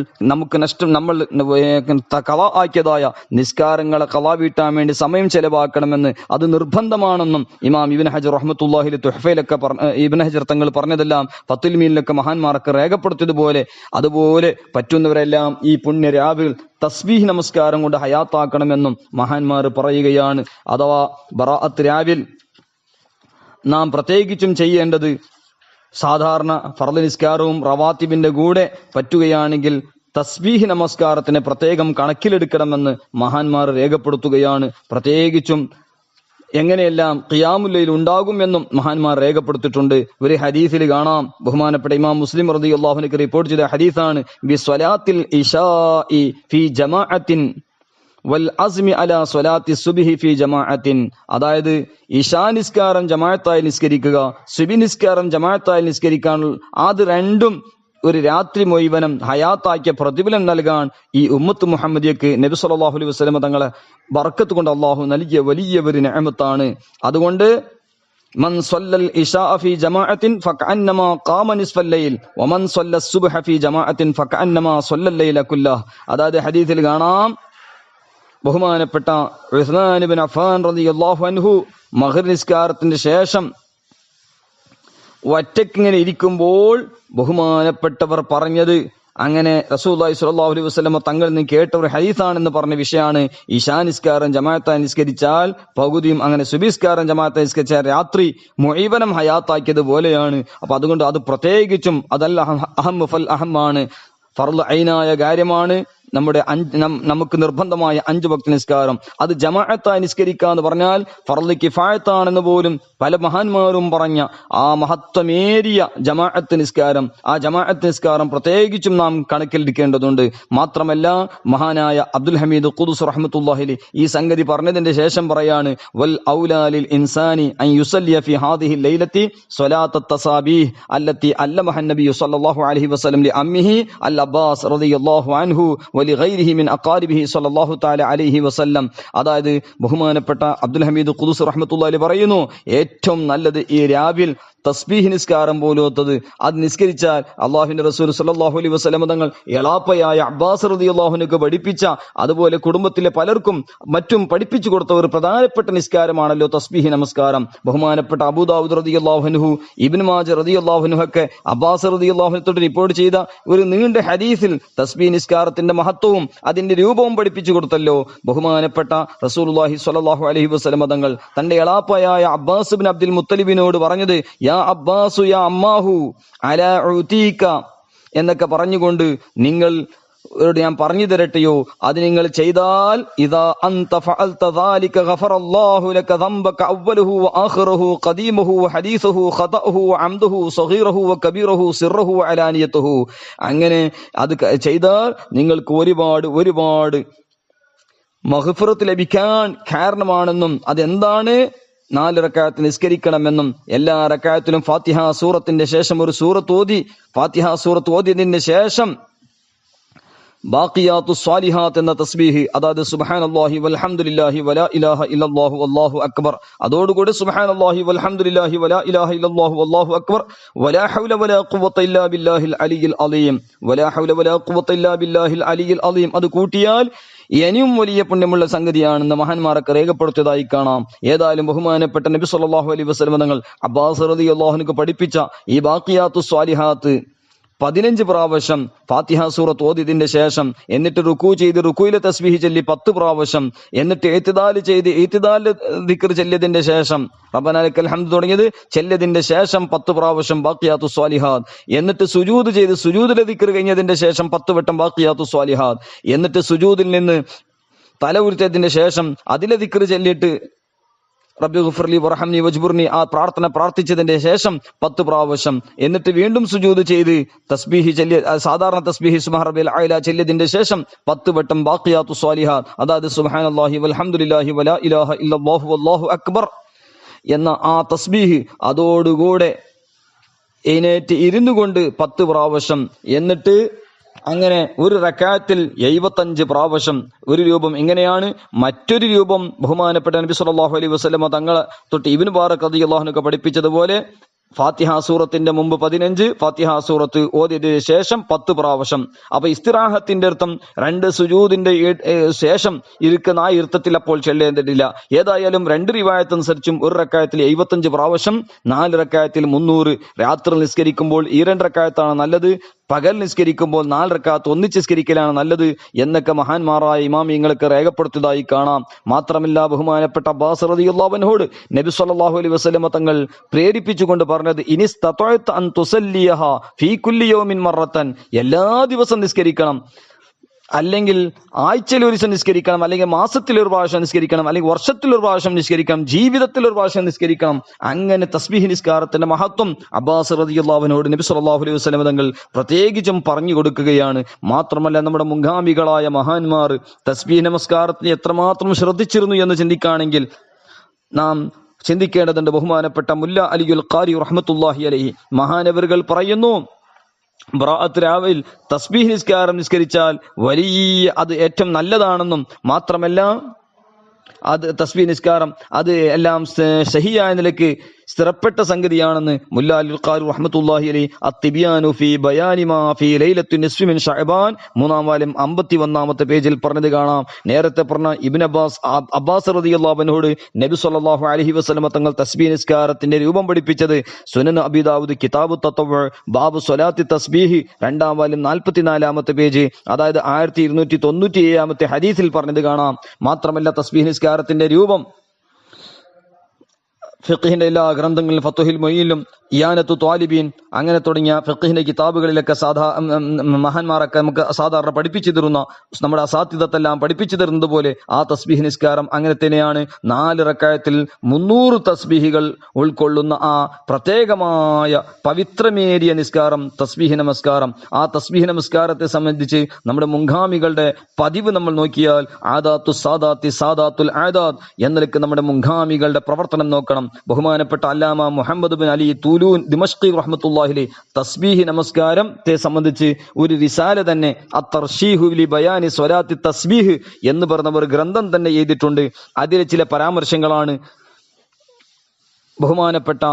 ഖളാ ആക്കിയതായ നിസ്കാരങ്ങളെ ഖളാ വീട്ടാൻ വേണ്ടി സമയം ചെലവാക്കണമെന്ന് അത് നിർബന്ധമാണെന്നും ഇമാം ഇബ്നു ഹജർ റഹ്മത്തുള്ളാഹി തുഹ്ഫയിലൊക്കെ ഇബ്നു ഹജർ തങ്ങൾ പറഞ്ഞതെല്ലാം ഫത്തുൽ മീനിലൊക്കെ മഹാന്മാർക്ക് രേഖപ്പെടുത്തിയതുപോലെ അതുപോലെ പറ്റുന്നവരെല്ലാം ഈ പുണ്യ രാവിൽ തസ്ബീഹ് നമസ്കാരം കൊണ്ട് ഹയാത്താക്കണമെന്നും മഹാന്മാർ പറയുകയാണ്. അഥവാ ബറാഅത്ത് രാവിൽ നാം പ്രത്യേകിച്ചും ചെയ്യേണ്ടത് സാധാരണ ഫർള് നിസ്കാരവും റവാത്തിബിന്റെ കൂടെ പറ്റുകയാണെങ്കിൽ തസ്ബീഹ് നമസ്കാരത്തിന് പ്രത്യേകം കണക്കിലെടുക്കണമെന്ന് മഹാന്മാർ രേഖപ്പെടുത്തുകയാണ്. പ്രത്യേകിച്ചും എങ്ങനെയെല്ലാം ഖിയാമുൽ ലൈൽ ഉണ്ടാകുമെന്നും മഹാന്മാർ രേഖപ്പെടുത്തിയിട്ടുണ്ട്. ഒരു ഹദീസിൽ കാണാം, ബഹുമാനപ്പെട്ട ഇമാം മുസ്ലിം റളിയല്ലാഹു അൻഹു റിപ്പോർട്ട് ചെയ്ത ഹദീസാണ്, ബി സ്വലാത്തിൽ ഇശാഇ ഫി ജമാഅത്തിൻ വൽ അസ്മി അലാ സ്വലാത്തി സുബ്ഹി ഫി ജമാഅത്തിൻ. അതായത് ഇശാ നിസ്കാരം ജമാഅത്തായി നിസ്കരിക്കുക, സുബ്ഹി നിസ്കാരം ജമാഅത്തായി നിസ്കരിക്കാൻ, അത് രണ്ടും ഒരു രാത്രി മുഴുവനും ഹയാത്താക്കിയ പ്രതിഫലം നൽകാൻ ഈ ഉമ്മത്ത് മുഹമ്മദിയക്ക് നബി സല്ലല്ലാഹു അലൈഹി വസല്ലം തങ്ങളെ ബർക്കത്ത് കൊണ്ട് അല്ലാഹു നൽകിയ വലിയ ഒരു നിഅമത്താണ്. അതുകൊണ്ട് മൻ സ്വല്ലൽ ഇശാ ഫി ജമാഅത്തിൻ ഫകഅന്നമാ ഖാമ നിസ്ഫൽ ലൈൽ വമൻ സ്വല്ല സുബ്ഹ ഫി ജമാഅത്തിൻ ഫകഅന്നമാ സ്വല്ലൽ ലൈല കുല്ലഹ്. അതായത് ഹദീസിൽ കാണാം, ബഹുമാനപ്പെട്ട ഉസ്മാൻ ഇബ്നു അഫ്ഫാൻ റളിയല്ലാഹു അൻഹു മഗ്രിബ് നിസ്കാരത്തിന്റെ ശേഷം ഒറ്റക്കിങ്ങനെ ഇരിക്കുമ്പോൾ ബഹുമാനപ്പെട്ടവർ പറഞ്ഞത്, അങ്ങനെ റസൂലുള്ളാഹി സ്വല്ലല്ലാഹു അലൈഹി വസല്ലം തങ്ങളിൽ നിന്ന് കേട്ട ഒരു ഹദീസാണെന്ന് പറഞ്ഞ വിഷയമാണ്, ഇശാ നിസ്കാരം ജമാഅത്തായി നിസ്കരിച്ചാൽ പകുതിയും, അങ്ങനെ സുബ്ഹി നിസ്കാരം ജമാഅത്തായി നിസ്കരിച്ചാൽ രാത്രി മുഴുവനും ഹയാത്താക്കിയത് പോലെയാണ്. അപ്പൊ അതുകൊണ്ട് അത് പ്രത്യേകിച്ചും അതല്ല അഹം ഫൽ അഹമാണ്, ഫർള് ഐനായ കാര്യമാണ്. നമുക്ക് നിർബന്ധമായ 5 വക്ത് നിസ്കാരം അത് ജമാഅത്തായി നിസ്കരിക്കുക എന്ന് പറഞ്ഞാൽ ഫർള് കിഫായത്താണെന്ന് പോലും പല മഹാന്മാരും പറഞ്ഞ ആ മഹത്വമേറിയ ജമാഅത്ത് നിസ്കാരം, ആ ജമാഅത്ത് നിസ്കാരം പ്രത്യേകിച്ചും നാം കണക്കിലെടുക്കേണ്ടതുണ്ട്. മാത്രമല്ല മഹാനായ അബ്ദുൽ ഹമീദ് ഖുദ്സ് റഹ്മത്തുള്ളാഹി അലൈഹി ഈ സംഗതി പറഞ്ഞതിന്റെ ശേഷം പറയാണ്, വൽ ഔലാ ലിൽ ഇൻസാനി അൻ യുസല്ലിയ ഫി ഹാദിഹി ലൈലത്തി സ്വലാത്തത്ത് തസാബീഹ് അല്ലത്തി അല്ലമഹ നബി സ്വല്ലല്ലാഹു അലൈഹി വസല്ലം ലി അമ്മിഹി അൽ അബ്ബാസ് റളിയല്ലാഹു അൻഹു വലിഗൈരിഹി മിൻ അഖാരിബിഹി സ്വല്ലല്ലാഹു തആല അലൈഹി വസല്ലം. അതായത് ബഹുമാനപ്പെട്ട അബ്ദുൽ ഹമീദ് ഖുദ്സ് റഹ്മത്തുള്ളാഹി അലൈഹി പറയുന്നു, ഏറ്റവും നല്ലത് ഈ രാവിൽ തസ്ബീഹ് നിസ്കാരം പോലത്തത് അത് നിസ്കരിച്ചാൽ അള്ളാഹുവിന്റെ റസൂൽ സ്വല്ലല്ലാഹു അലൈഹി വസല്ലം തങ്ങൾ എളാപ്പയായ അബ്ബാസ് റളിയല്ലാഹു അൻഹുവിന് പഠിപ്പിച്ച, അതുപോലെ കുടുംബത്തിലെ പലർക്കും മറ്റും പഠിപ്പിച്ചു കൊടുത്ത ഒരു പ്രധാനപ്പെട്ട നിസ്കാരമാണല്ലോ തസ്ബീഹ് നമസ്കാരം. ബഹുമാനപ്പെട്ട അബൂ ദാവൂദ് റളിയല്ലാഹു അൻഹു, ഇബ്നു മാജ റളിയല്ലാഹു അൻഹു ഒക്കെ അബ്ബാസ് റളിയല്ലാഹു അൻഹു തൊട്ട് റിപ്പോർട്ട് ചെയ്ത ഒരു നീണ്ട ഹദീസിൽ തസ്ബീഹ് നിസ്കാരത്തിന്റെ മഹത്വവും അതിന്റെ രൂപവും പഠിപ്പിച്ചു കൊടുത്തല്ലോ ബഹുമാനപ്പെട്ട റസൂലുള്ളാഹി സ്വല്ലല്ലാഹു അലൈഹി വസല്ലം തങ്ങൾ തന്റെ എളാപ്പയായ അബ്ബാസ് ഇബ്നു അബ്ദുൽ മുത്തലിബിനോട് പറഞ്ഞത്, യാ അബ്ബാസു യാ അമ്മാഹു അലാ ഉതീക എന്നൊക്കെ പറഞ്ഞുകൊണ്ട്, നിങ്ങൾ ഞാൻ പറഞ്ഞു തരട്ടെയോ, അത് നിങ്ങൾ ചെയ്താൽ ഇദാ അൻത ഫഅൽത ദാലിക ഗഫറല്ലാഹു ലക ദംബക അവ്വലുഹു വആഖിറുഹു ഖദീമുഹു വഹദീസുഹു ഖതഉഹു വഅംദുഹു സഗീറഹു വകബീറഹു സിർറുഹു വഅലാനിയതുഹു. അങ്ങനെ അത് ചെയ്താൽ നിങ്ങൾക്ക് ഒരുപാട് മഗ്ഫിറത്ത് ലഭിക്കാൻ കാരണമാണെന്നും അതെന്താണ് 4 റക്അത്ത് നിസ്കരിക്കണമെന്നും എല്ലാ റക്അത്തിലും ഫാത്തിഹ സൂറത്തിന്റെ ശേഷം ഒരു സൂറത്ത് ഓതി, ഫാത്തിഹ സൂറത്ത് ഓതിയതിന്റെ ശേഷം ബാഖിയാത്തു സ്വാലിഹാത്ത് എന്ന തസ്ബീഹ്, അതായത് സുബ്ഹാനല്ലാഹി വൽഹംദുലില്ലാഹി വലാ ഇലാഹ ഇല്ലല്ലാഹു വല്ലാഹു അക്ബർ, അതോടുകൂടി സുബ്ഹാനല്ലാഹി വൽഹംദുലില്ലാഹി വലാ ഇലാഹ ഇല്ലല്ലാഹു വല്ലാഹു അക്ബർ വലാ ഹൗല വലാ ഖുവത ഇല്ലാ ബില്ലാഹിൽ അലിയിൽ അലീം, വലാ ഹൗല വലാ ഖുവത ഇല്ലാ ബില്ലാഹിൽ അലിയിൽ അലീം. അത് കൂട്ടിയാൽ ഇനിയും വലിയ പുണ്യമുള്ള സംഗതിയാണെന്ന് മഹാന്മാരൊക്കെ രേഖപ്പെടുത്തിയതായി കാണാം. ഏതായാലും ബഹുമാനപ്പെട്ട നബി സല്ലല്ലാഹു അലൈഹി വസല്ലം തങ്ങൾ അബ്ബാസ് റളിയല്ലാഹു അൻഹു പഠിപ്പിച്ച ഈ ബാഖിയാത്തു സ്വാലിഹാത്ത് 15 പ്രാവശ്യം ഫാത്തിഹ സൂറത്ത് ഓതിയതിന്റെ ശേഷം, എന്നിട്ട് റുക്കൂ ചെയ്ത് റുക്കൂയിലെ തസ്ബീഹ് ചൊല്ലി 10 പ്രാവശ്യം, എന്നിട്ട് ഇഅ്തിദാൽ ചെയ്ത് ഇഅ്തിദാൽ ദിക്ർ ചൊല്ലിയതിന്റെ ശേഷം റബ്ബനാ ലക്കൽ ഹംദ് തുടങ്ങിയത് ചൊല്ലിയതിന്റെ ശേഷം 10 പ്രാവശ്യം ബാഖിയാത്തു സ്വാലിഹാത്ത്, എന്നിട്ട് സുജൂദ് ചെയ്ത് സുജൂദിലെ ദിക്ർ കഴിഞ്ഞതിന്റെ ശേഷം 10 വട്ടം ബാഖിയാത്തു സ്വാലിഹാത്ത്, എന്നിട്ട് സുജൂദിൽ നിന്ന് തല ഉയർത്തിയതിന്റെ ശേഷം അതിലെ ദിക്ർ ചൊല്ലിയിട്ട് റബ്ബി ഗുഫ്ർലി വർഹംനി വജ്ബുർനി ആ പ്രാർത്ഥന പ്രാർത്ഥിച്ചതിന്റെ ശേഷം 10 പ്രാവശ്യം, എന്നിട്ട് വീണ്ടും സുജൂദ് ചെയ്ത് തസ്ബീഹ് ചൊല്ലി സാധാരണ തസ്ബീഹ് സുബ്ഹാന റബ്ബിൽ അഅ്ല ചൊല്ലിയതിന്റെ ശേഷം 10 വട്ടം ബാഖിയാത്തു സ്വാലിഹാത്ത്, അതായത് സുബ്ഹാനല്ലാഹി വൽഹംദുലില്ലാഹി വലാ ഇലാഹ ഇല്ലല്ലാഹു വല്ലാഹു അക്ബർ എന്ന ആ തസ്ബീഹ് അതോടുകൂടെ എഴുന്നേറ്റ് ഇരുന്നു കൊണ്ട് 10 പ്രാവശ്യം, എന്നിട്ട് അങ്ങനെ ഒരു റക്അത്തിൽ 75 പ്രാവശ്യം ഒരു രൂപം. ഇങ്ങനെയാണ്. മറ്റൊരു രൂപം ബഹുമാനപ്പെട്ട നബി സല്ലല്ലാഹു അലൈഹി വസല്ലമ തങ്ങളെ തൊട്ട് ഇബ്നു ബാറക് റളിയല്ലാഹു അൻഹു പഠിപ്പിച്ചതുപോലെ ഫാത്തിഹ സൂറത്തിന്റെ മുമ്പ് 15, ഫാത്തിഹ സൂറത്ത് ഓതിയതിനു ശേഷം 10 പ്രാവശ്യം. അപ്പൊ ഇസ്തിറാഹത്തിന്റെ അർത്ഥം 2 സുജൂദിന്റെ ശേഷം ഇരിക്കുന്ന ആ ഇരുത്തത്തിൽ അപ്പോൾ ചെല്ലേണ്ടതില്ല. ഏതായാലും 2 റിവായത്ത് അനുസരിച്ചും ഒരു റക്അത്തിൽ 75 പ്രാവശ്യം, 4 റക്അത്തിൽ 300. രാത്രി നിസ്കരിക്കുമ്പോൾ ഈ 2 റക്അത്താണ് നല്ലത്, പകൽ നിസ്കരിക്കുമ്പോൾ 4 റക്അത്ത് ഒന്നിച്ച് നിസ്കരിക്കലാണ് നല്ലത് എന്നൊക്കെ മഹാന്മാരായ ഇമാമിങ്ങൾക്ക് രേഖപ്പെടുത്തിയതായി കാണാം. മാത്രമല്ല ബഹുമാനപ്പെട്ട അബ്ബാസ് റളിയല്ലാഹു അൻഹുവോട് നബി സല്ലല്ലാഹു അലൈഹി വസല്ലമ തങ്ങൾ പ്രേരിപ്പിച്ചുകൊണ്ട് പറഞ്ഞത് ഇനിസ്തതഅത അൻ തുസല്ലിയഹ ഫീ കുല്ലി യൗമിൻ മറത്തൻ, എല്ലാ ദിവസവും നിസ്കരിക്കണം, അല്ലെങ്കിൽ ആഴ്ചയിൽ ഒരു ദിവസം നിസ്കരിക്കണം, അല്ലെങ്കിൽ മാസത്തിൽ ഒരു പ്രാവശ്യം നിസ്കരിക്കണം, അല്ലെങ്കിൽ വർഷത്തിൽ ഒരു പ്രാവശ്യം നിസ്കരിക്കണം, ജീവിതത്തിൽ ഒരു പ്രാവശ്യം നിസ്കരിക്കണം. അങ്ങനെ തസ്ബീഹ് നിസ്കാരത്തിന്റെ മഹത്വം അബ്ബാസ് റളിയല്ലാഹു അൻഹുവോട് നബി സല്ലല്ലാഹു അലൈഹി വസല്ലം തങ്ങൾ പ്രത്യേകിച്ചും പറഞ്ഞു കൊടുക്കുകയാണ്. മാത്രമല്ല നമ്മുടെ മുൻഗാമികളായ മഹാന്മാർ തസ്ബീഹ് നമസ്കാരത്തിന് എത്രമാത്രം ശ്രദ്ധിച്ചിരുന്നു എന്ന് ചിന്തിക്കുകയാണെങ്കിൽ നാം ചിന്തിക്കേണ്ടതുണ്ട്. ബഹുമാനപ്പെട്ട മുല്ല അലിയുൽ ഖാരി റഹ്മത്തുള്ളാഹി അലൈഹി മഹാനവറുകൾ പറയുന്നു, ബറാഅത്ത് രാവിൽ തസ്ബീഹ് നിസ്കാരം നിസ്കരിച്ചാൽ വലിയ അത് ഏറ്റവും നല്ലതാണെന്നും മാത്രമല്ല അത് തസ്ബീഹ് നിസ്കാരം അത് എല്ലാം സഹിയായ നിലയ്ക്ക് സ്ഥിരപ്പെട്ട സംഗതിയാണെന്ന് മുല്ലാ അൽ ഖാരി റഹ്മത്തുള്ളാഹി അലൈഹി അത്തിബിയാനു ഫീ ബയാനി മാ ഫീ ലൈലത്തു നിസ്ഫി മിൻ ശഅബാൻ 3-ാം വാല്യം 51-ാമത്തെ പേജിൽ പറഞ്ഞത് കാണാം. നേരത്തെ പറഞ്ഞ ഇബ്നു അബ്ബാസ് റളിയല്ലാഹു അൻഹുവോട് നബി സല്ലല്ലാഹു അലൈഹി വസല്ലം തങ്ങൾ തസ്ബീഹ് നിസ്കാരത്തിന്റെ രൂപം പഠിപ്പിച്ചത് സുനൻ അബീ ദാവൂദ് കിതാബു തതവ്വു ബാബു സ്വലാത്തി തസ്ബീഹ് 2-ാം വാല്യം 44-ാമത്തെ പേജ്, അതായത് 1297-ാമത്തെ ഹദീസിൽ പറഞ്ഞത് കാണാം. മാത്രമല്ല തസ്ബീഹ് നിസ്കാരത്തിന്റെ രൂപം ഫിഖ്ഹിന്റെ എല്ലാ ഗ്രന്ഥങ്ങളിലും ഫത്ഹുൽ മുഈനിലും ഇയാനത്തു ത്വാലിബീൻ അങ്ങനെ തുടങ്ങിയ ഫിഖ്ഹിന്റെ കിതാബുകളിലൊക്കെ മഹാന്മാരൊക്കെ നമുക്ക് സാധാരണ പഠിപ്പിച്ചു തരുന്ന നമ്മുടെ അസാധ്യതത്തെല്ലാം പഠിപ്പിച്ചു തരുന്നത് പോലെ ആ തസ്ബീഹ് നിസ്കാരം അങ്ങനെ തന്നെയാണ്. 4 റക്അത്തിൽ 300 തസ്ബീഹുകൾ ഉൾക്കൊള്ളുന്ന ആ പ്രത്യേകമായ പവിത്രമേറിയ നിസ്കാരം തസ്ബീഹ് നമസ്കാരം. ആ തസ്ബീഹ് നമസ്കാരത്തെ സംബന്ധിച്ച് നമ്മുടെ മുൻഗാമികളുടെ പതിവ് നമ്മൾ നോക്കിയാൽ ആദാത്തു സാദാത്തി സാദാത്തുൽ ആദാത്ത് എന്നതിലേക്ക് നമ്മുടെ മുൻഗാമികളുടെ പ്രവർത്തനം നോക്കണം. ബഹുമാനപ്പെട്ട അല്ലാമ മുഹമ്മദ് ബിൻ അലി തൂലൂൻ ദിമഷ്ഖി റഹ്മത്തുള്ളാഹി അലൈഹി തസ്ബീഹ് നമസ്കാരത്തെ സംബന്ധിച്ച് ഒരു റിസാല തന്നെ അത്തർശീഹു ലി ബയാനി സ്വലാത്തി തസ്ബീഹ് എന്ന് പറഞ്ഞ ഒരു ഗ്രന്ഥം തന്നെ എഴുതിയിട്ടുണ്ട്. അതിലെ ചില പരാമർശങ്ങളാണ്. ബഹുമാനപ്പെട്ട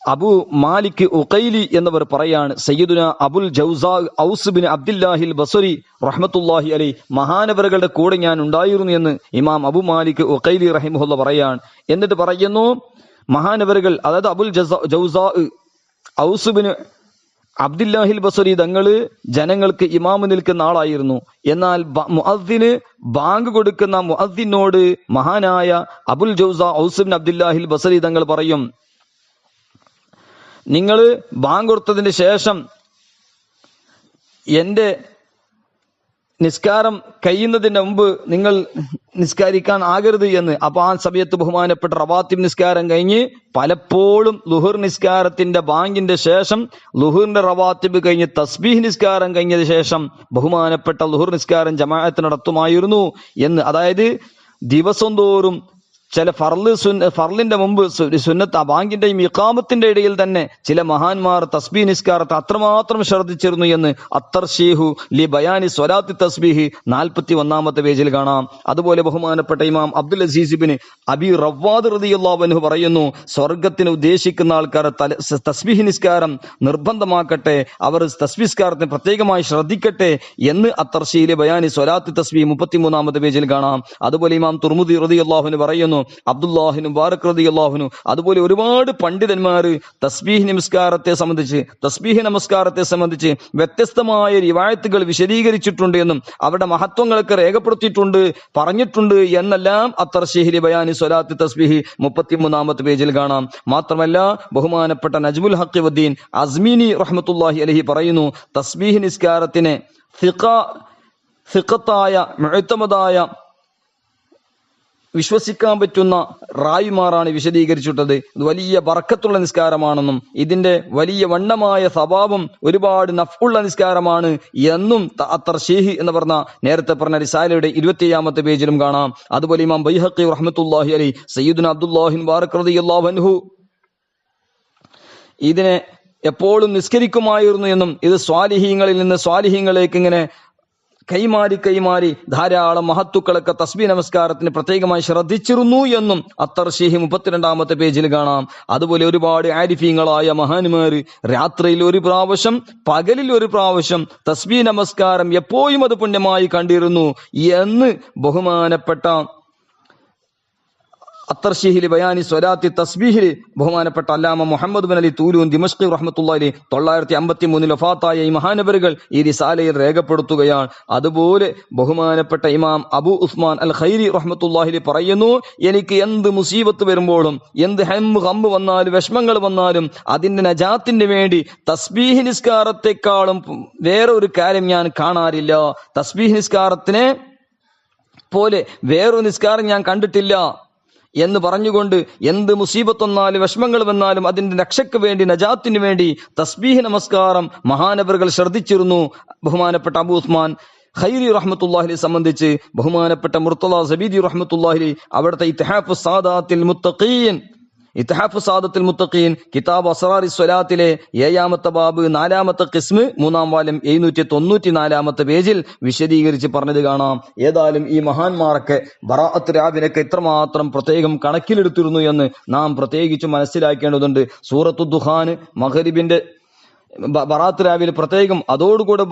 അബു മാലിക് ഉഖൈലി എന്നവർ പറയാണ്, സയ്യിദുന അബുൽ ജൗസാ ഔസ് ബിൻ അബ്ദുല്ലാഹിൽ ബസരി റഹ്മത്തുള്ളാഹി അലൈഹി മഹാനവറുകളുടെ കൂടെ ഞാൻ ഉണ്ടായിരുന്നു എന്ന് ഇമാം അബു മാലിക് ഉഖൈലി റഹിമഹുല്ലാഹ് പറയാണ്. എന്നിട്ട് പറയുന്നു, മഹാനവറുകൾ അതായത് അബുൽ ജൗസാ ഔസ് ബിൻ അബ്ദുല്ലാഹിൽ ബസരി തങ്ങള് ജനങ്ങൾക്ക് ഇമാമ് നിൽക്കുന്ന ആളായിരുന്നു. എന്നാൽ മുഅദ്ദിന് ബാങ്ക് കൊടുക്കുന്ന മുഅദ്ദിനോട് മഹാനായ അബുൽ ജൗസാ ഔസ് ബിൻ അബ്ദുല്ലാഹിൽ ബസരി തങ്ങൾ പറയും, നിങ്ങൾ ബാങ്ക് കൊടുത്തതിന് ശേഷം എന്റെ നിസ്കാരം കഴിയുന്നതിന് മുമ്പ് നിങ്ങൾ നിസ്കരിക്കാൻ ആകരുത് എന്ന്. അപ്പൊ ആ സമയത്ത് ബഹുമാനപ്പെട്ട റവാത്തിബ് നിസ്കാരം കഴിഞ്ഞ് പലപ്പോഴും ലുഹുർ നിസ്കാരത്തിന്റെ ബാങ്കിന്റെ ശേഷം ലുഹുറിന്റെ റവാത്തിബ് കഴിഞ്ഞ് തസ്ബീഹ് നിസ്കാരം കഴിഞ്ഞതിന് ശേഷം ബഹുമാനപ്പെട്ട ലുഹുർ നിസ്കാരം ജമാഅത്ത് നടത്തുമായിരുന്നു എന്ന്. അതായത് ദിവസം തോറും ചില ഫർലിന്റെ മുമ്പ് സുന്നത്ത് ബാങ്കിന്റെയും ഇഖാമത്തിന്റെ ഇടയിൽ തന്നെ ചില മഹാന്മാർ തസ്ബീഹ് നിസ്കാരത്തെ അത്രമാത്രം ശ്രദ്ധിച്ചിരുന്നു എന്ന് അത്തർശീഹു ലി ബയാനി സ്വലാത്തി തസ്ബീഹ് 41-ാമത്തെ പേജിൽ കാണാം. അതുപോലെ ബഹുമാനപ്പെട്ട ഇമാം അബ്ദുൽ അസീസ് ഇബ്നു അബി റവ്വാദ് റളിയല്ലാഹു അൻഹു പറയുന്നു, സ്വർഗത്തിന് ഉദ്ദേശിക്കുന്ന ആൾക്കാർ തസ്ബീഹ് നിസ്കാരം നിർബന്ധമാക്കട്ടെ, അവർ തസ്ബീഹ് നിസ്കാരത്തിന് പ്രത്യേകമായി ശ്രദ്ധിക്കട്ടെ എന്ന് അത്തർശീഹു ലി ബയാനി സ്വലാത്തി തസ്ബീഹ് 33-ാമത്തെ പേജിൽ കാണാം. അതുപോലെ ഇമാം തുർമുദി റളിയല്ലാഹു അൻഹു പറയുന്നു, അബ്ദുല്ലാഹിനും മുബാറക് റളിയല്ലാഹു, അതുപോലെ ഒരുപാട് പണ്ഡിതന്മാർ തസ്ബീഹ് നമസ്കാരത്തെ സംബന്ധിച്ച് വ്യത്യസ്തമായ റിവായത്തുകൾ വിശദീകരിച്ചിട്ടുണ്ട് എന്നും അവരുടെ മഹത്വങ്ങളൊക്കെ രേഖപ്പെടുത്തിയിട്ടുണ്ട്, പറഞ്ഞിട്ടുണ്ട് എന്നെല്ലാം അത്തർശീഹ് ബയാനി സ്വലാത്ത് തസ്ബീഹ് 33-ാമത്തെ പേജിൽ കാണാം. മാത്രമല്ല ബഹുമാനപ്പെട്ട നജ്മുൽ ഹഖീവുദ്ദീൻ അസ്മീനി റഹ്മത്തുള്ളാഹി അലൈഹി പറയുന്നു, തസ്ബീഹ് നിസ്കാരത്തിനെ സിഖത്തായ മുഅ്തമദായ വിശ്വസിക്കാൻ പറ്റുന്ന റായിമാരാണ് വിശദീകരിച്ചിട്ടത്. ഇത് വലിയ ബർക്കത്തുള്ള നിസ്കാരമാണെന്നും ഇതിന്റെ വലിയ വണ്ണമായ സ്വഭാവം ഒരുപാട് നഫ്ഉള്ള നിസ്കാരമാണ് എന്നും തർശീഹ് എന്ന് പറഞ്ഞ നേരത്തെ പറഞ്ഞ റിസാലയുടെ 27-ാമത്തെ പേജിലും കാണാം. അതുപോലെ ഇമാം ബൈഹഖി റഹ്മത്തുള്ളാഹി അലൈഹി സയ്യിദുനാ അബ്ദുല്ലാഹി മുബാറക് റളിയല്ലാഹു അൻഹു ഇതിനെ എപ്പോഴും നിസ്കരിക്കുമായിരുന്നു എന്നും ഇത് സ്വാലിഹീങ്ങളിൽ നിന്ന് സ്വാലിഹീങ്ങളിലേക്ക് ഇങ്ങനെ കൈമാറി ധാരാളം മഹത്തുക്കളൊക്കെ തസ്ബീഹ് നമസ്കാരത്തിന് പ്രത്യേകമായി ശ്രദ്ധിച്ചിരുന്നു എന്നും അത്തർശീഹ് 32-ാമത്തെ പേജിൽ കാണാം. അതുപോലെ ഒരുപാട് ആരിഫീങ്ങളായ മഹാന്മാർ രാത്രിയിൽ ഒരു പ്രാവശ്യം പകലിൽ ഒരു പ്രാവശ്യം തസ്ബീഹ് നമസ്കാരം എപ്പോഴും അത് പുണ്യമായി കണ്ടിരുന്നു എന്ന് ബഹുമാനപ്പെട്ട അത്തർശീഹിൽ ബയാനി സ്വലാത്തി തസ്ബീഹിൽ ബഹുമാനപ്പെട്ട അല്ലാമ മുഹമ്മദ് ബിൻ അലി തൂലൂൻ ദിമഷ്കി റഹ്മത്തുള്ളാഹി 953 വഫാത്തായ ഈ മഹാനവറുകൾ ഈ റിസാലയിൽ രേഖപ്പെടുത്തുകയാണ്. അതുപോലെ ബഹുമാനപ്പെട്ട ഇമാം അബൂ ഉസ്മാൻ അൽ ഖൈരി റഹ്മത്തുള്ളാഹി പറയുന്നു, എനിക്ക് എന്ത് മുസീബത്ത് വരുമ്പോഴും എന്ത് ഹമ്മ് വന്നാലും വിഷമങ്ങൾ വന്നാലും അതിന്റെ നജാത്തിന് വേണ്ടി തസ്ബീഹ് നിസ്കാരത്തെക്കാളും വേറെ ഒരു കാര്യം ഞാൻ കാണാറില്ല. തസ്ബീഹ് നിസ്കാരത്തിനെ പോലെ വേറൊരു നിസ്കാരം ഞാൻ കണ്ടിട്ടില്ല എന്ന് പറഞ്ഞുകൊണ്ട് എന്ത് മുസീബത്ത് വന്നാലും വിഷമങ്ങൾ വന്നാലും അതിന്റെ രക്ഷയ്ക്ക് വേണ്ടി നജാത്തിന് വേണ്ടി തസ്ബീഹ് നമസ്കാരം മഹാനവറുകൾ ശ്രദ്ധിച്ചിരുന്നു. ബഹുമാനപ്പെട്ട അബൂ ഉസ്മാൻ ഖൈരി റഹ്മത്തുള്ളാഹിയെ സംബന്ധിച്ച് ബഹുമാനപ്പെട്ട മുർത്തള സബീദി റഹ്മത്തുള്ളാഹി അവിടുത്തെ ഇത്ഹാഫു സാദത്തുൽ മുത്തഖീൻ കിതാബ് അസ്റാറി സ്വലാത്തിലെ 7-ാമത്തെ ബാബ് 4-ാമത്തെ ഖിസ്മ് 3-ാം വാല്യം 794-ാമത്തെ പേജിൽ വിശദീകരിച്ച് പറഞ്ഞത് കാണാം. ഏതായാലും ഈ മഹാന്മാരൊക്കെ ബറാഅത്ത് രാവിനൊക്കെ ഇത്രമാത്രം പ്രത്യേകം കണക്കിലെടുത്തിരുന്നു എന്ന് നാം പ്രത്യേകിച്ച് മനസ്സിലാക്കേണ്ടതുണ്ട്. സൂറത്തു ദുഖാൻ മഗ്രിബിന്റെ ബറാത്ത് രാവിൽ പ്രത്യേകം അതോടുകൂടെ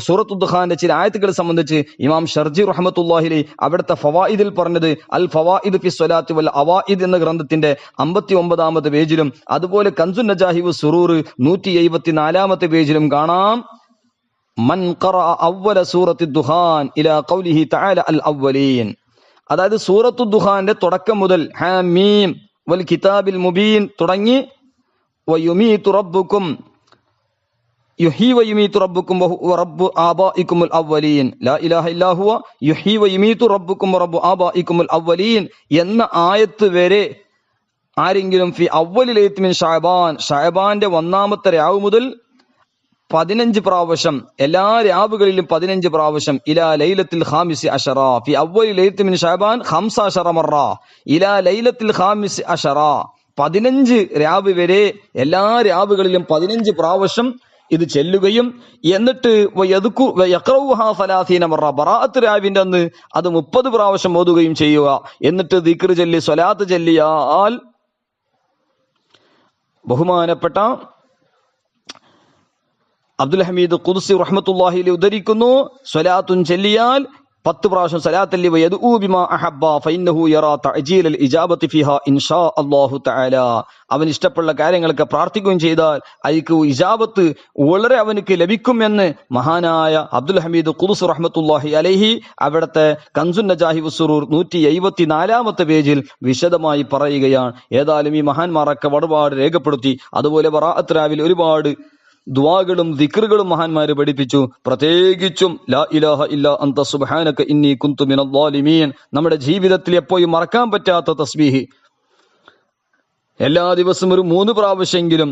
സൂറത്തു ദുഖാന്റെ ചില ആയത്തുകളെ സംബന്ധിച്ച് ഇമാം ഷർജി റഹ്മത്തുള്ളാഹി അലൈഹി അവിടുത്തെ ഫവായിദിൽ പറഞ്ഞത് അൽ ഫവായിദ് ഫി സ്വലാത്തി വൽ അവായിദ് എന്ന ഗ്രന്ഥത്തിന്റെ 59-ാമത്തെ പേജിലും അതുപോലെ കൻസുൻ നജാഹിബ് സുറൂർ 174-ാമത്തെ പേജിലും കാണാം. മൻ ഖറഅ അവ്വല സൂറത്തി ദുഖാൻ ഇലാ ഖൗലിഹി തആല അൽ അവ്വലീൻ, അതായത് സൂറത്തു ദുഖാന്റെ തുടക്കം മുതൽ ഹാമീം വൽ കിതാബിൽ മുബീൻ തുടങ്ങി വയുമീതു റബ്ബുക്കും യുഹീ വയുമീതു റബ്ബുക്കും വറബ്ബു ആബാഇക്കുമുൽ അവ്വലീൻ ലാ ഇലാഹ ഇല്ലാ ഹുവ യുഹീ വയുമീതു റബ്ബുക്കും വറബ്ബു ആബാഇക്കുമുൽ അവ്വലീൻ എന്ന ആയത്ത് വരെ ആരെങ്കിലും ഫി അവ്വലി ലൈലത്തി മിൻ ഷഅബാന്റെ 1-ാമത്തെ രാവ് മുതൽ 15 പ്രാവശ്യം എല്ലാ രാവുകളിലും 15 പ്രാവശ്യം ഇലാ ലൈലത്തിൽ ഖാമിസി അശറ ഫി അവ്വലി ലൈലത്തി മിൻ ഷഅബാൻ 15 മറ ഇലാ ലൈലത്തിൽ ഖാമിസി അശറ 15 രാവ് വരെ എല്ലാ രാവുകളിലും 15 പ്രാവശ്യം ഇത് ചെല്ലുകയും എന്നിട്ട് ബറാഅത്ത് രാവിന്റെ അന്ന് അത് 30 പ്രാവശ്യം ഓതുകയും ചെയ്യുക. എന്നിട്ട് ദിക്ർ ചൊല്ലി സ്വലാത്ത് ചൊല്ലിയാൽ ബഹുമാനപ്പെട്ട അബ്ദുൽ ഹമീദ് ഖുദ്സി റഹ്മത്തുള്ളാഹി അലൈഹി ഉദ്ധരിക്കുന്നു, സ്വലാത്തുൻ ചൊല്ലിയാൽ 10 പ്രാവശ്യം സലാത്തല്ലി വയദഉ ബിമാ അഹബ്ബ ഫഇന്നഹു യറാ തഅജീൽ ഇജാബത്തി ഫിഹാ ഇൻഷാ അല്ലാഹു തആല. അവൻ ഇഷ്ടപ്പെട്ട കാര്യങ്ങളൊക്കെ പ്രാർത്ഥിക്കുകയും ചെയ്താൽ അയ്ക്ക് ഇജാബത്ത് വളരെ അവനക്ക് ലഭിക്കുമെന്ന് മഹാനായ അബ്ദുൽ ഹമീദ് ഖുദ്സ് റഹ്മത്തുള്ളാഹി അലൈഹി അവിടുത്തെ കൻസുൻ നജാഹിബ് സുറൂർ 174-ാമത്തെ പേജിൽ വിശദമായി പറയുകയാണ്. ഏതായാലും ഈ മഹാന്മാരൊക്കെ ഒരുപാട് രേഖപ്പെടുത്തി. അതുപോലെ ബറാഅത്ത് രാവിൽ ഒരുപാട് ദുആകളും ദിക്റുകളും മഹാന്മാര് പഠിപ്പിച്ചു. പ്രത്യേകിച്ചും ലാ ഇലാഹ ഇല്ലാ അൻത സുബ്ഹാനക ഇന്നി കുന്തു മിനൽ ളാലിമീൻ നമ്മുടെ ജീവിതത്തിൽ എപ്പോഴും മറക്കാൻ പറ്റാത്ത തസ്ബീഹ് എല്ലാ ദിവസവും ഒരു 3 പ്രാവശ്യമെങ്കിലും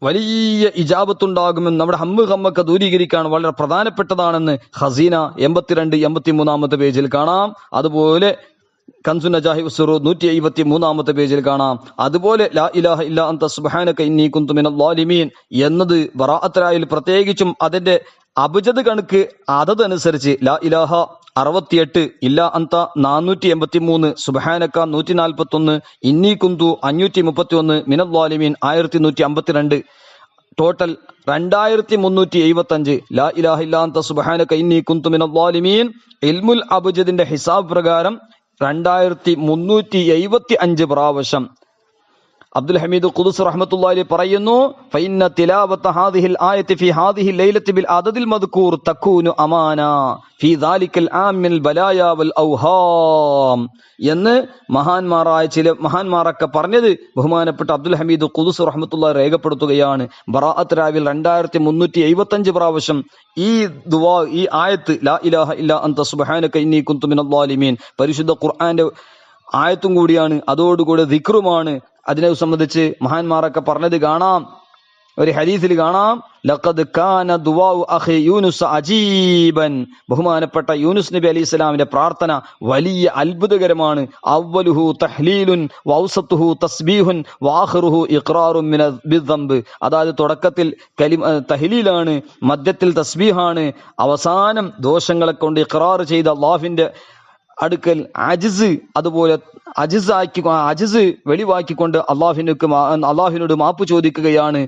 വലിയ ഇജാബത്തുണ്ടാകുമെന്ന് നമ്മുടെ ഹമ്മൊക്കെ ദൂരീകരിക്കാൻ വളരെ പ്രധാനപ്പെട്ടതാണെന്ന് ഖസീന 82-83-ാമത്തെ പേജിൽ കാണാം. അതുപോലെ കൻസുൻ നജാഹിബ് സുറൂർ 153-ാമത്തെ പേജിൽ കാണാം. അതുപോലെ ലാ ഇലാഹ ഇല്ലാ അൻത സുബ്ഹാനക ഇന്നി കുന്തു മിനൽ ളാലിമീൻ എന്നത് ബറാഅത്ത് രാവിൽ പ്രത്യേകിച്ചും അതിന്റെ അബ്ജദ് കണക്ക് അതനുസരിച്ച് ലാ ഇലാഹ 68, ഇല്ലാ അന്ത 483, സുബ്ഹാനക 141, ഇന്നി കുന്തു 531, മിനൽ ളാലിമീൻ 1152, ടോട്ടൽ 2375. ലാ ഇലാഹ ഇല്ലാ അൻത സുബ്ഹാനക ഇന്നി കുന്തു മിനൽ ളാലിമീൻ ഇൽമുൽ അബ്ജദിന്റെ ഹിസാബ് പ്രകാരം 2375 പ്രാവശ്യം. അബ്ദുൽ ഹമീദ് ഖുദ്സ് റഹ്മത്തുള്ളാഹി അലൈഹി പറയുന്നു, ഫഇന്ന തിലാവത ഹാദിഹിൽ ആയത്തി ഫി ഹാദിഹിൽ ലൈലത്തി ബിൽ അദദിൽ മദ്കൂർ തകൂനു അമാന ഫി ദാലിക്കൽ ആമിൽ ബലായ വൽ ഔഹാം എന്ന് മഹാന്മാരൊക്കെ പറഞ്ഞത് ബഹുമാനപ്പെട്ട അബ്ദുൽ ഹമീദ് ഖുദ്സ് റഹ്മത്തുള്ളാഹി രേഖപ്പെടുത്തുകയാണ്. ബറാഅത്ത് രാവിൽ 2375 പ്രാവശ്യം ഈ ദുആ, ഈ ആയത്ത് ലാ ഇലാഹ ഇല്ലാ അൻത സുബ്ഹാനക ഇന്നി കുന്തു മിനൽ ളാലിമീൻ പരിശുദ്ധ ഖുർആന്റെ ആയത്തും കൂടിയാണ്, അതോടുകൂടി ദിക്റുമാണ്. അതിനെ സംബന്ധിച്ച് മഹാന്മാരൊക്കെ പറഞ്ഞത് കാണാം. ഒരു ഹദീസിൽ കാണാം, ലഖദ് കാന ദുആഉ അഖി യൂനുസ് അജീബൻ, ബഹുമാനപ്പെട്ട യൂനുസ് നബി അലൈഹി സ്വലാമിന്റെ പ്രാർത്ഥന വലിയ അത്ഭുതകരമാണ്. അവ്വലുഹു തഹ്ലീലുൻ വഔസത്തുഹു തസ്ബീഹുൻ വആഖിറുഹു ഇഖ്റാറുൻ മിനൽ ബിദ്ദംബ്, അതായത് തുടക്കത്തിൽ തഹ്ലീലാണ്, മധ്യത്തിൽ തസ്ബീഹാണ്, അവസാനം ദോഷങ്ങളെ കൊണ്ട് ഇഖ്റാർ ചെയ്ത അല്ലാഹുവിന്റെ അടുക്കൽ അതുപോലെ അജിസ് വെളിവാക്കിക്കൊണ്ട് അള്ളാഹുവിനോട് മാപ്പ് ചോദിക്കുകയാണ്.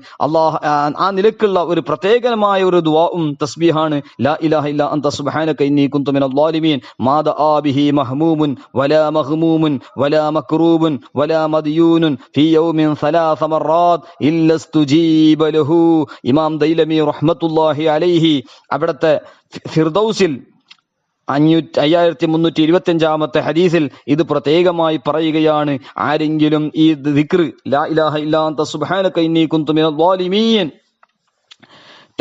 ആ നിലക്കുള്ള ഒരു പ്രത്യേകമായ ഒരു ദുആഉം തസ്ബീഹാണ് ലാ ഇലാഹ ഇല്ലാ അൻത സുബ്ഹാനക ഇന്നി കുന്തു മിനൽ ളാലിമീൻ മാ ദആ ബിഹി മഹ്മൂമുൻ വലാ മഗ്മൂമുൻ വലാ മക്റൂബുൻ വലാ മദ്യൂനുൻ ഫീ യൗമിൻ 3 മററാത്ത് ഇല്ലാ സ്തുജീബ ലഹു. ഇമാം ദൈലമി റഹ്മത്തുള്ളാഹി അലൈഹി അവിടുത്തെ ഫിർദൗസിൽ 5325 ഹദീസിൽ ഇത് പ്രത്യേകമായി പറയുകയാണ്. ആരെങ്കിലും ഈ ദിക്ർ ലാ ഇലാഹ ഇല്ലാ അൻത സുബ്ഹാനക ഇന്നി കുന്തു മിനൽ ളാലിമീൻ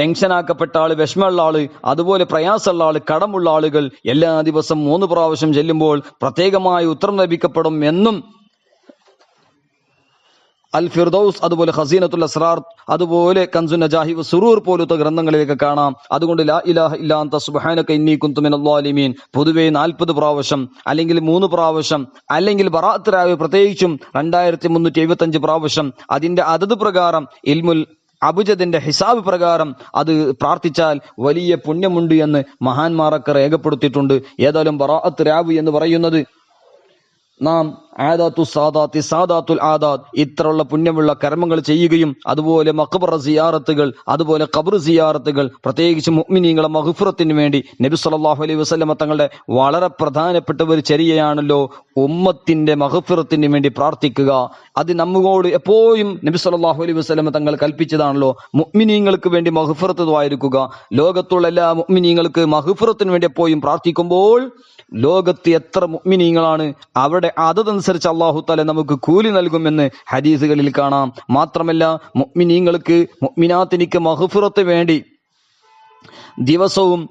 ടെൻഷനാക്കപ്പെട്ട ആള്, വിഷമമുള്ള ആള്, അതുപോലെ പ്രയാസമുള്ള ആള്, കടമുള്ള ആളുകൾ എല്ലാ ദിവസം 3 പ്രാവശ്യം ചെല്ലുമ്പോൾ പ്രത്യേകമായ ഉത്തരം ലഭിക്കപ്പെടും എന്നും അൽ ഫിർദൗസ്, അതുപോലെ ഖസീനത്തുൽ അസ്റാർ, അതുപോലെ കൻസുൻ നജാഹി സുറൂർ പോലത്തെ ഗ്രന്ഥങ്ങളിലേക്ക് കാണാം. അതുകൊണ്ട് ലാ ഇലാഹ ഇല്ലാ അൻത സുബ്ഹാനക ഇന്നി കുന്തു മിനൽ ളാലിമീൻ പൊതുവെ 40 പ്രാവശ്യം അല്ലെങ്കിൽ 3 പ്രാവശ്യം അല്ലെങ്കിൽ ബറാഅത്ത് രാവ് പ്രത്യേകിച്ചും 2375 പ്രാവശ്യം അതിന്റെ അതത് പ്രകാരം ഇൽമുൽ അബുജദിന്റെ ഹിസാബ് പ്രകാരം അത് പ്രാർത്ഥിച്ചാൽ വലിയ പുണ്യമുണ്ട് എന്ന് മഹാന്മാരൊക്കെ രേഖപ്പെടുത്തിയിട്ടുണ്ട്. ഏതായാലും ബറാഅത്ത് രാവ് എന്ന് പറയുന്നത് നാം ആദാത്തു സാദാത്തി സാദാത്തുൽ ആദാത്ത് ഇത്രയുള്ള പുണ്യമുള്ള കർമ്മങ്ങൾ ചെയ്യുകയും അതുപോലെ മഖ്ബറ സിയാറത്തുകൾ, അതുപോലെ ഖബർ സിയാറത്തുകൾ, പ്രത്യേകിച്ച് മുഅ്മിനീങ്ങളെ മഗ്ഫിറത്തിന് വേണ്ടി നബി സല്ലല്ലാഹു അലൈഹി വസല്ലമ തങ്ങളുടെ വളരെ പ്രധാനപ്പെട്ട ഒരു ചര്യയാണല്ലോ ഉമ്മത്തിന്റെ മഗ്ഫിറത്തിന് വേണ്ടി പ്രാർത്ഥിക്കുക. അത് നമ്മോട് എപ്പോഴും നബി സല്ലല്ലാഹു അലൈഹി വസല്ലമ തങ്ങൾ കൽപ്പിച്ചതാണല്ലോ. മുഅ്മിനീങ്ങൾക്ക് വേണ്ടി മഗ്ഫിറത്ത് ദുആയിരിക്കുക. ലോകത്തുള്ള എല്ലാ മുഅ്മിനീങ്ങൾക്ക് മഗ്ഫിറത്തിന് വേണ്ടി എപ്പോഴും പ്രാർത്ഥിക്കുമ്പോൾ ലോകത്ത് എത്ര മുഅ്മിനീങ്ങളാണ് അവിടെ അതനുസരിച്ച് അല്ലാഹു തആല നമുക്ക് കൂലി നൽകുമെന്ന് ഹദീസുകളിൽ കാണാം. മാത്രമല്ല മുഅ്മിനീങ്ങൾക്ക് മുഅ്മിനാത്തിനിക്ക് മഗ്ഫിറത്ത് വേണ്ടി ദിവസവും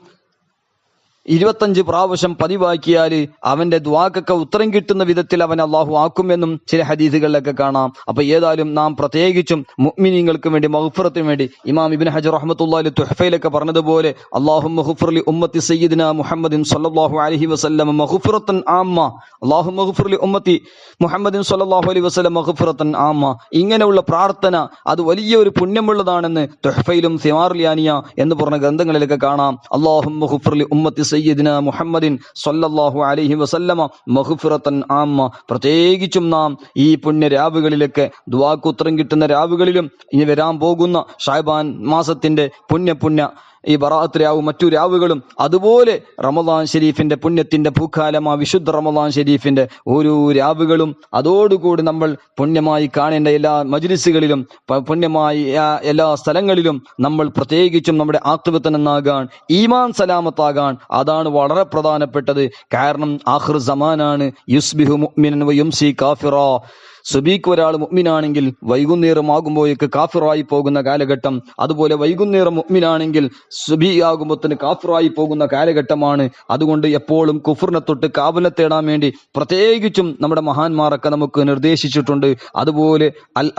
25 പ്രാവശ്യം പതിവാക്കിയാൽ അവന്റെ ദുആക്കൊക്കെ ഉത്തരം കിട്ടുന്ന വിധത്തിൽ അവൻ അള്ളാഹു ആക്കുമെന്നും ചില ഹദീസുകളിലൊക്കെ കാണാം. അപ്പൊ ഏതായാലും നാം പ്രത്യേകിച്ചും മുഅ്മിനീങ്ങൾക്ക് വേണ്ടി മഗ്ഫിറത്തിന് വേണ്ടി ഇമാം ഇബ്നു ഹജർ റഹ്മത്തുള്ളാഹി അലൈഹി തുഹ്ഫയിലൊക്കെ പറഞ്ഞതുപോലെ അല്ലാഹുമ്മ ഗ്ഫിർ ലി ഉമ്മത്തി സയ്യിദിനാ മുഹമ്മദിൻ സ്വല്ലല്ലാഹു അലൈഹി വസല്ലം മഗ്ഫിറത്തൻ ആമ്മ, അല്ലാഹുമ്മ ഗ്ഫിർ ലി ഉമ്മത്തി മുഹമ്മദിൻ സ്വല്ലല്ലാഹു അലൈഹി വസല്ലം മഗ്ഫിറത്തൻ ആമ്മ. ഇങ്ങനെയുള്ള പ്രാർത്ഥന അത് വലിയ ഒരു പുണ്യമുള്ളതാണെന്ന് തുഹ്ഫയിലും സിമാറുൽ യാനിയ എന്ന് പറഞ്ഞ ഗ്രന്ഥങ്ങളിലൊക്കെ കാണാം. അല്ലാഹുമ്മ ഗ്ഫിർ ലി ഉമ്മത്തി സയ്യിദിനാ മുഹമ്മദിൻ സ്വല്ലല്ലാഹു അലൈഹി വസല്ലമ മഗ്ഫിറത്തൻ ആമ്മ. പ്രത്യേകിച്ചും നാം ഈ പുണ്യ രാവുകളിലൊക്കെ ദുആക്ക് ഉത്തരം കിട്ടുന്ന രാവുകളിലും ഇനി വരാൻ പോകുന്ന ശഅബാൻ മാസത്തിന്റെ പുണ്യ ഈ ബറാഅത്ത് രാവും മറ്റു രാവുകളും അതുപോലെ റമളാൻ ഷരീഫിന്റെ പുണ്യത്തിന്റെ പൂക്കാലമാ വിശുദ്ധ റമളാൻ ഷരീഫിന്റെ ഓരോ രാവുകളും അതോടുകൂടി നമ്മൾ പുണ്യമായി കാണേണ്ട എല്ലാ മജ്ലിസുകളിലും പുണ്യമായി എല്ലാ സ്ഥലങ്ങളിലും നമ്മൾ പ്രത്യേകിച്ചും നമ്മുടെ ആഖിബത്ത് നന്നാകാൻ, ഈമാൻ സലാമത്താകാൻ അതാണ് വളരെ പ്രധാനപ്പെട്ടത്. കാരണം ആഖിർ സമാനാണ്. യുസ്ബിഹു മുഅ്മിനൻ വയുംസി കാഫിറാ. സുബീക്ക് ഒരാൾ മുഅ്മിനാണെങ്കിൽ വൈകുന്നേരമാകുമ്പോഴേക്ക് കാഫിറായി പോകുന്ന കാലഘട്ടം, അതുപോലെ വൈകുന്നേരം മുഅ്മിനാണെങ്കിൽ സുബീ ആകുമ്പോഴത്തിന് കാഫിറായി പോകുന്ന കാലഘട്ടമാണ്. അതുകൊണ്ട് എപ്പോഴും കുഫറിനെ തൊട്ട് കാവലെ തേടാൻ വേണ്ടി പ്രത്യേകിച്ചും നമ്മുടെ മഹാന്മാരൊക്കെ നമുക്ക് നിർദ്ദേശിച്ചിട്ടുണ്ട്. അതുപോലെ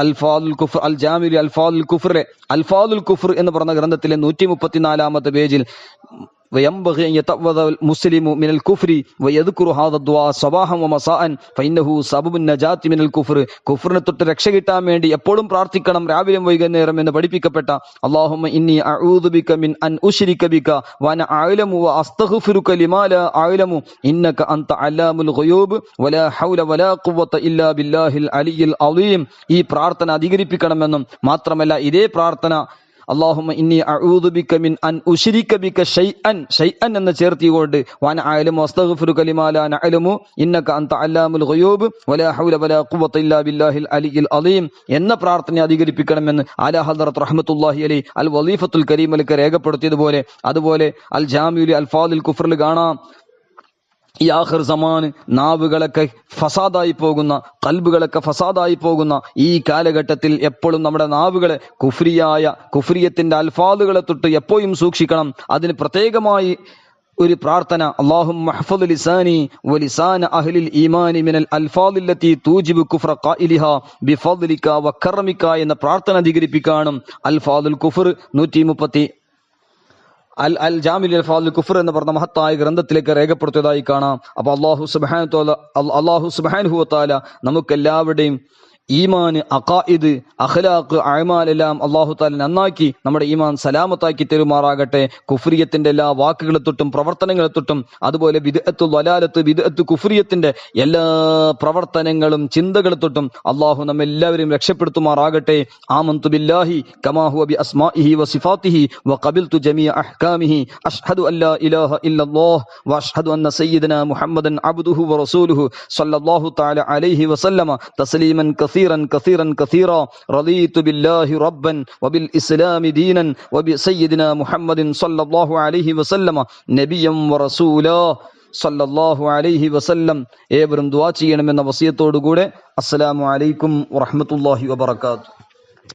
അൽഫാദുൽ കുഫർ അൽ ജാമിൽ അൽഫാദുൽ കുഫറിലെ അൽഫാദുൽ കുഫർ എന്ന് പറഞ്ഞ ഗ്രന്ഥത്തിലെ 134 പേജിൽ وينبغي أن يتعوذ المسلم من الكفر ويذكر هذا الدعاء صباحا ومساء فإنه سبب النجاة من الكفر. കുഫറിനെ തൊട്ട് രക്ഷ കിട്ടാൻ വേണ്ടി എപ്പോഴും പ്രാർത്ഥിക്കണം രാവിലെയും വൈകുന്നേരം എന്ന് പഠിപ്പിക്കപ്പെട്ട അല്ലാഹുമ്മ ഇന്നി അഊദു ബിക മിൻ അൻ ഉശ്രിക ബിക വഅന അഅലമു വഅസ്തഗ്ഫിറുക ലിമാ ലാ അഅലമു ഇന്നക അൻത അല്ലാമുൽ ഗുയൂബ് വലാ ഹൗല വലാ ഖുവത ഇല്ലാ ബില്ലാഹിൽ അലിയിൽ അളീം. ഈ പ്രാർത്ഥന അധികരിപ്പിക്കണമെന്നും മാത്രമല്ല ഇതേ പ്രാർത്ഥന അല്ലാഹുമ്മ ഇന്നി അഊദു ബിക മിൻ അൻ ഉശ്രിക ബിക ഷൈഅൻ എന്ന് ചേർത്തിക്കൊണ്ട് വഅന അഅലമു വസ്തഗ്ഫിറുക ലിമാ ലാ നഅലമു ഇന്നക അൻത അല്ലാമുൽ ഗുയൂബ് വലാ ഹൗല വലാ ഖുവത ഇല്ലാ ബില്ലാഹിൽ അലിയിൽ അലീം എന്ന പ്രാർത്ഥന അധികരിപ്പിക്കണമെന്ന് ആല ഹദ്റത്ത് റഹ്മത്തുള്ളാഹി അലൈഹി അൽ വലീഫത്തുൽ കരീമിലൊക്കെ രേഖപ്പെടുത്തിയതുപോലെ, അതുപോലെ അൽ ജാമിഉൽ അൽഫാദിൽ കുഫ്റിൽ കാണാം, ഈ ആഖിർ സമാൻ നാവുകളൊക്കെ ഫസാദായി പോകുന്ന, ഖൽബുകളൊക്കെ ഫസാദായി പോകുന്ന ഈ കാലഘട്ടത്തിൽ എപ്പോഴും നമ്മുടെ നാവുകളെ കുഫ്രിയത്തിന്റെ അൽഫാദുകളെ തൊട്ട് എപ്പോഴും സൂക്ഷിക്കണം. അതിന് പ്രത്യേകമായി ഒരു പ്രാർത്ഥന, അല്ലാഹുമ്മ ഹഫ്ള് ലിസാനി വലിസാന അഹ്ലിൽ ഈമാനി മിനൽ അൽഫാദില്ലത്തി തൂജിബു കുഫ്ര ഖായിലിഹാ ബിഫദ്ലിക വകർമിക എന്ന പ്രാർത്ഥന അധികരിപ്പിക്കാനും അൽഫാദുൽ കുഫ്ർ 130 അൽ ജാമിഉൽ അൽഫാദുൽ കുഫ്ർ എന്ന് പറഞ്ഞ മഹത്തായ ഗ്രന്ഥത്തിലേക്ക് രേഖപ്പെടുത്തിയതായി കാണാം. അപ്പൊ അല്ലാഹു സുബ്ഹാനഹു വ തആല നമുക്കെല്ലാവരുടെയും ഈമാൻ, അഖായിദ്, അഖ്ലാഖ്, അഅമാൽ എല്ലാം അല്ലാഹു തആല നന്നാക്കി നമ്മുടെ ഈമാൻ സലാമത്താക്കി തരുമാറാകട്ടെ. കുഫ്രിയത്തിന്റെ എല്ലാ വാക്കുകളെ തൊട്ടും പ്രവർത്തനങ്ങളെ തൊട്ടും, അതുപോലെ ബിദ്അത്തു വലാലത്ത്, ബിദ്അത്തു കുഫ്രിയത്തിന്റെ എല്ലാ പ്രവർത്തനങ്ങളും ചിന്തകളെ തൊട്ടും അല്ലാഹു നമ്മെല്ലാവരെയും രക്ഷപ്പെടുത്തുമാറാകട്ടെ. ആമന്തു ബില്ലാഹി കമാ ഹുവ ബി അസ്മാഇഹി വസിഫാതിഹി വഖബിൽതു ജമീഅ അഹ്കാമിഹി അഷ്ഹദു അല്ലാ ഇലാഹ ഇല്ലല്ലാഹ് വഅഷ്ഹദു അന്ന സയ്യിദനാ മുഹമ്മദൻ അബ്ദുഹു വറസൂലുഹു സ്വല്ലല്ലാഹു തആല അലൈഹി വസല്ലമ തസ്ലീമൻ كثيرا رضيت بالله ربا وبالإسلام دينا وبسيدنا محمد صلى الله عليه وسلم نبيا ورسولا صلى الله عليه وسلم. ഏവരും ദുആ ചെയ്യണമെന്ന വസിയത്തോടുകൂടെ അസ്സലാമു അലൈക്കും വറഹ്മത്തുള്ളാഹി വബറകാതുഹു.